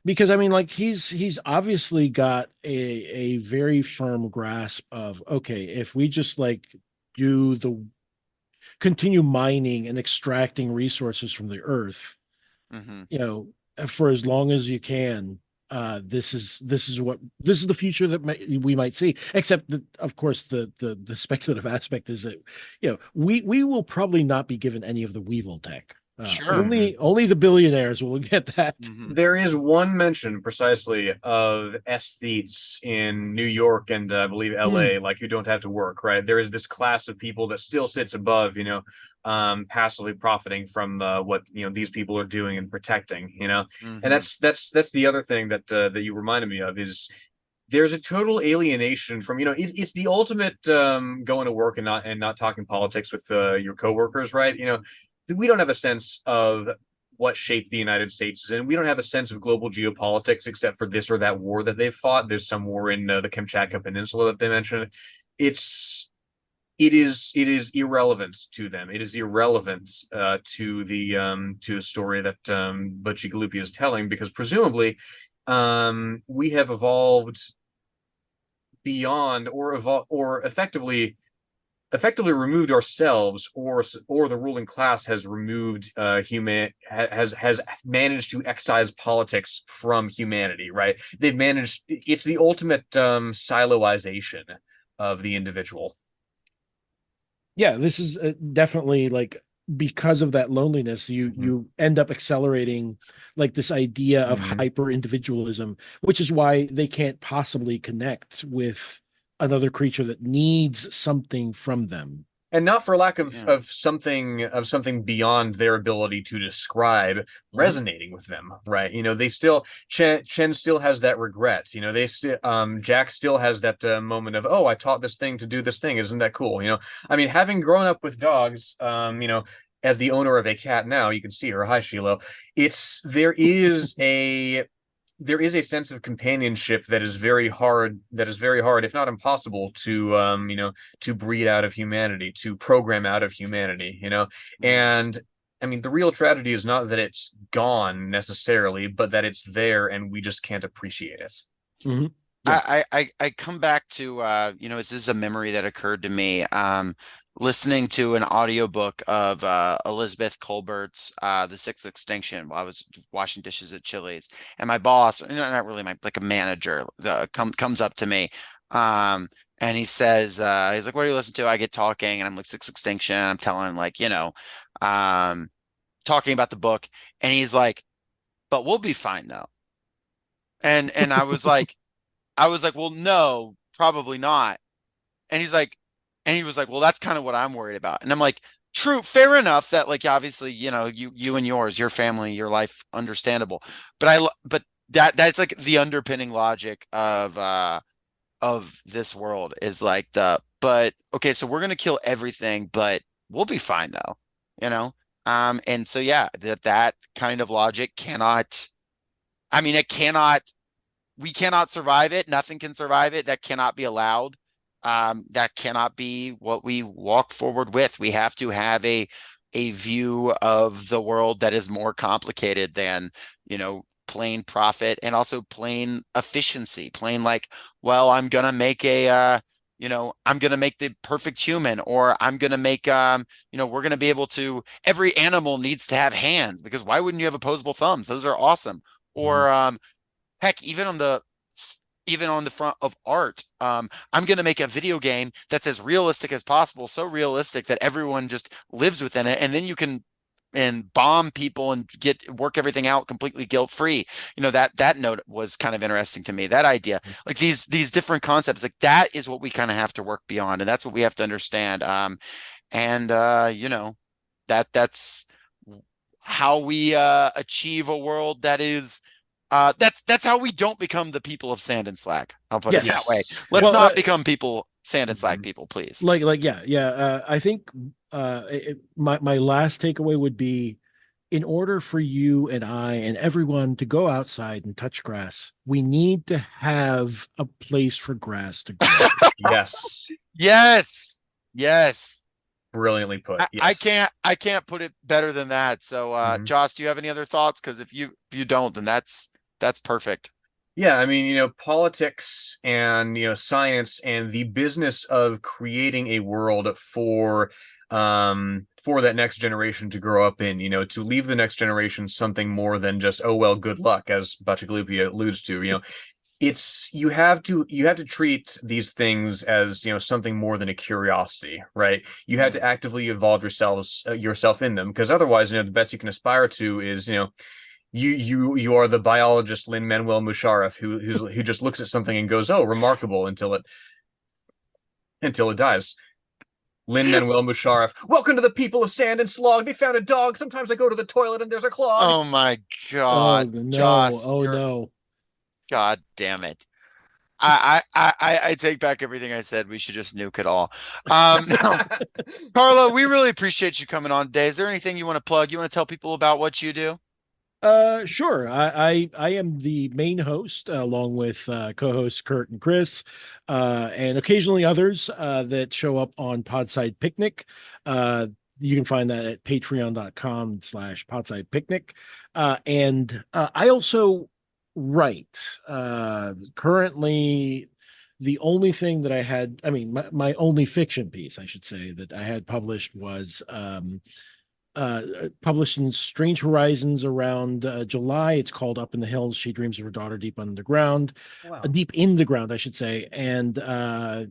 because I mean, like he's obviously got a very firm grasp of okay, if we just like do the continue mining and extracting resources from the earth, Hmm. for as long as you can, this is the future that we might see. Except that, of course, the speculative aspect is that we will probably not be given any of the Weevil tech. Sure. Only the billionaires will get that. Hmm. There is one mention precisely of aesthetes in New York and I believe LA, like who don't have to work, right? There is this class of people that still sits above, passively profiting from what these people are doing and protecting, and that's the other thing that you reminded me of is there's a total alienation from it's the ultimate going to work and not talking politics with your coworkers, right? We don't have a sense of what shape the United States is in. We don't have a sense of global geopolitics except for this or that war that they've fought. There's some war in the Kamchatka Peninsula that they mentioned. It is irrelevant to them. It is irrelevant to the story that Bacigalupi is telling because presumably we have evolved beyond or effectively removed ourselves, or the ruling class has removed has managed to excise politics from humanity, right? They've managed. It's the ultimate siloization of the individual. Yeah, this is definitely like because of that loneliness, you end up accelerating like this idea of hyper individualism, which is why they can't possibly connect with another creature that needs something from them, and not for lack of something beyond their ability to describe resonating with them, right? They still Chen still has that regret. They still Jack still has that moment of, oh, I taught this thing to do this thing, isn't that cool? I mean, having grown up with dogs, as the owner of a cat now, you can see her. Hi, Shiloh. There is a sense of companionship that is very hard, if not impossible, to breed out of humanity, to program out of humanity, and I mean, the real tragedy is not that it's gone necessarily, but that it's there and we just can't appreciate it. Mm-hmm. Yeah. I come back to this is a memory that occurred to me listening to an audiobook of Elizabeth Colbert's The Sixth Extinction while I was washing dishes at Chili's, and my boss, not really my like a manager, comes up to me and he says he's like, what do you listen to? I get talking and I'm like, Sixth Extinction, and I'm telling him like, talking about the book, and he's like, but we'll be fine though. And I was like, well, no, probably not. And he was like, well, that's kind of what I'm worried about. And I'm like, true, fair enough that like, obviously, you and yours, your family, your life, understandable. But that's like the underpinning logic of this world is like but okay, so we're going to kill everything, but we'll be fine though, you know? And so, yeah, that kind of logic it cannot, we cannot survive it. Nothing can survive it. That cannot be allowed. That cannot be what we walk forward with. We have to have a view of the world that is more complicated than, plain profit and also plain efficiency, plain like, well, I'm gonna make I'm gonna make the perfect human, or I'm gonna make we're gonna be able to, every animal needs to have hands because why wouldn't you have opposable thumbs? Those are awesome. Or heck, even on the front of art, I'm going to make a video game that's as realistic as possible, so realistic that everyone just lives within it, and then you can bomb people and work everything out completely guilt-free. That note was kind of interesting to me. That idea, like these different concepts, like that is what we kind of have to work beyond, and that's what we have to understand. That's how we achieve a world that is that's how we don't become the people of sand and slag. I'll put it that way. Let's not become people, sand and slag people, please. I think my last takeaway would be, in order for you and I and everyone to go outside and touch grass, we need to have a place for grass to grow. Yes. Brilliantly put. Yes. I can't put it better than that. So Joss, do you have any other thoughts? Because if you don't, then that's perfect. Yeah, I mean, politics and science and the business of creating a world for that next generation to grow up in, to leave the next generation something more than just, oh well, good luck, as Bacigalupi alludes to. It's you have to treat these things as something more than a curiosity, right? You have to actively evolve yourself in them, because otherwise, the best you can aspire to is you are the biologist Lin-Manuel Musharraf who just looks at something and goes, oh, remarkable, until it dies. Lin-Manuel Musharraf, welcome to the people of Sand and Slag. They found a dog. Sometimes I go to the toilet and there's a clog. Oh my God, no. Joss, no. God damn it. I take back everything I said. We should just nuke it all. No. Karlo, we really appreciate you coming on today. Is there anything you want to plug? You want to tell people about what you do? Sure. I am the main host along with co-hosts Kurt and Chris, and occasionally others that show up on Podside Picnic. You can find that at patreon.com/Podside Picnic. And I also write. Currently, the only thing that I had, my only fiction piece, I should say, that I had published was published in Strange Horizons around July. It's called Up in the Hills. She Dreams of Her Daughter Deep Underground. Wow. Deep in the ground, I should say. And that's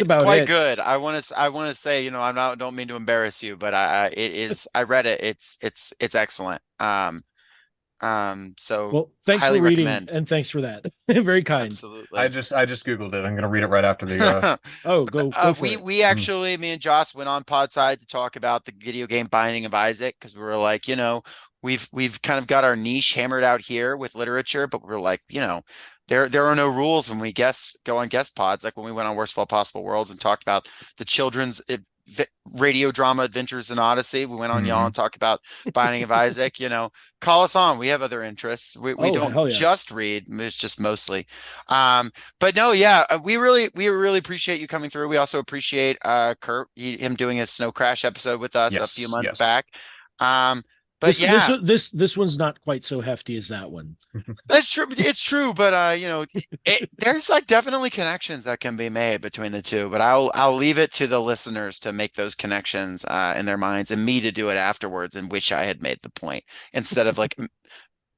It's about quite it. good. I want to say, don't mean to embarrass you, but it is, I read it. It's excellent. So Well, thanks highly for reading, recommend. and thanks for that. Very kind. Absolutely. I just Googled it. I'm gonna read it right after the Go for it. We actually, me and Joss went on Podside to talk about the video game Binding of Isaac, because we were like, we've kind of got our niche hammered out here with literature, but we're like, there are no rules when we go on guest pods, like when we went on Worst of All Possible Worlds and talked about the children's radio drama Adventures in Odyssey. We went on y'all Mhm. and talked about Binding of Isaac. Call us on. We have other interests. We Oh, don't hell yeah. just read. It's just mostly. But no, yeah, we really appreciate you coming through. We also appreciate Kurt, him doing a Snow Crash episode with us a few Yes, months yes. back. But yeah, This one's not quite so hefty as that one. that's true. It's true, but there's like definitely connections that can be made between the two. But I'll leave it to the listeners to make those connections in their minds, and me to do it afterwards, and wish I had made the point instead of like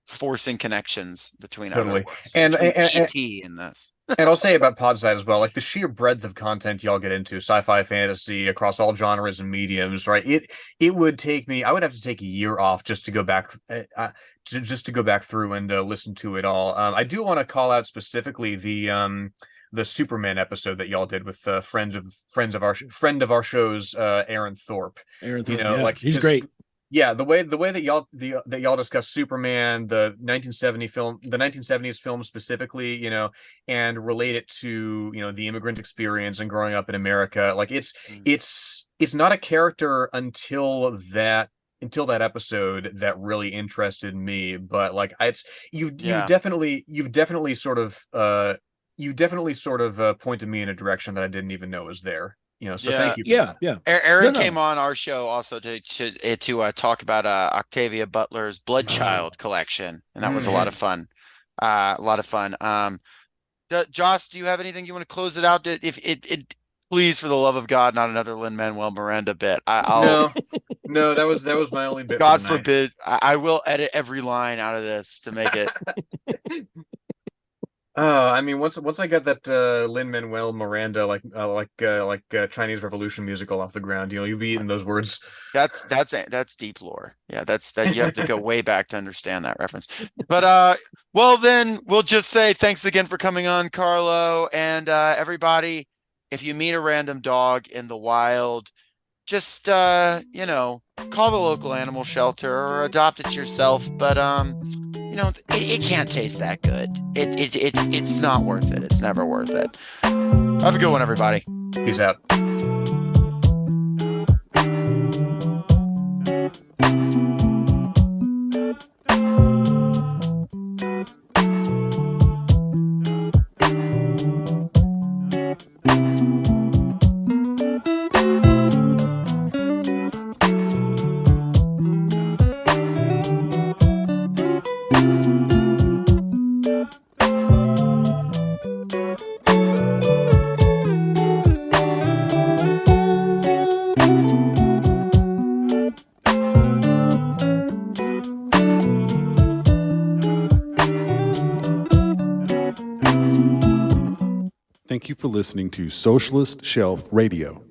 forcing connections between other Totally. works, And between and, and ET and this. and I'll say about Podside as well, like the sheer breadth of content y'all get into, sci-fi, fantasy, across all genres and mediums, right? It would take me, I would have to take a year off just to go back, just to go back through and listen to it all. I do want to call out specifically the Superman episode that y'all did with friend of our show's Aaron Thorpe. Aaron You Thorpe, know, yeah, like he's great. yeah, the way that y'all discuss Superman, the 1970s film specifically, and relate it to, the immigrant experience and growing up in America. Like it's not a character until that episode that really interested me, but like you've definitely sort of pointed me in a direction that I didn't even know was there. So Yeah. thank you for Yeah, that. yeah. Aaron No. came on our show also to talk about Octavia Butler's Bloodchild collection, and that was a lot of fun. A lot of fun. Joss, do you have anything you want to close it out? If it please, for the love of God, not another Lin-Manuel Miranda bit. I'll No, that was my only bit. God for the night. forbid, I will edit every line out of this to make it. I mean, once I got that Lin-Manuel Miranda Chinese Revolution musical off the ground, you'll be eating those words. That's deep lore. Yeah, that you have to go way back to understand that reference. But well then we'll just say thanks again for coming on, Karlo, and everybody. If you meet a random dog in the wild, just call the local animal shelter or adopt it yourself. But it can't taste that good. It's not worth it. It's never worth it. Have a good one, everybody. Peace out. Thank you for listening to Socialist Shelf Radio.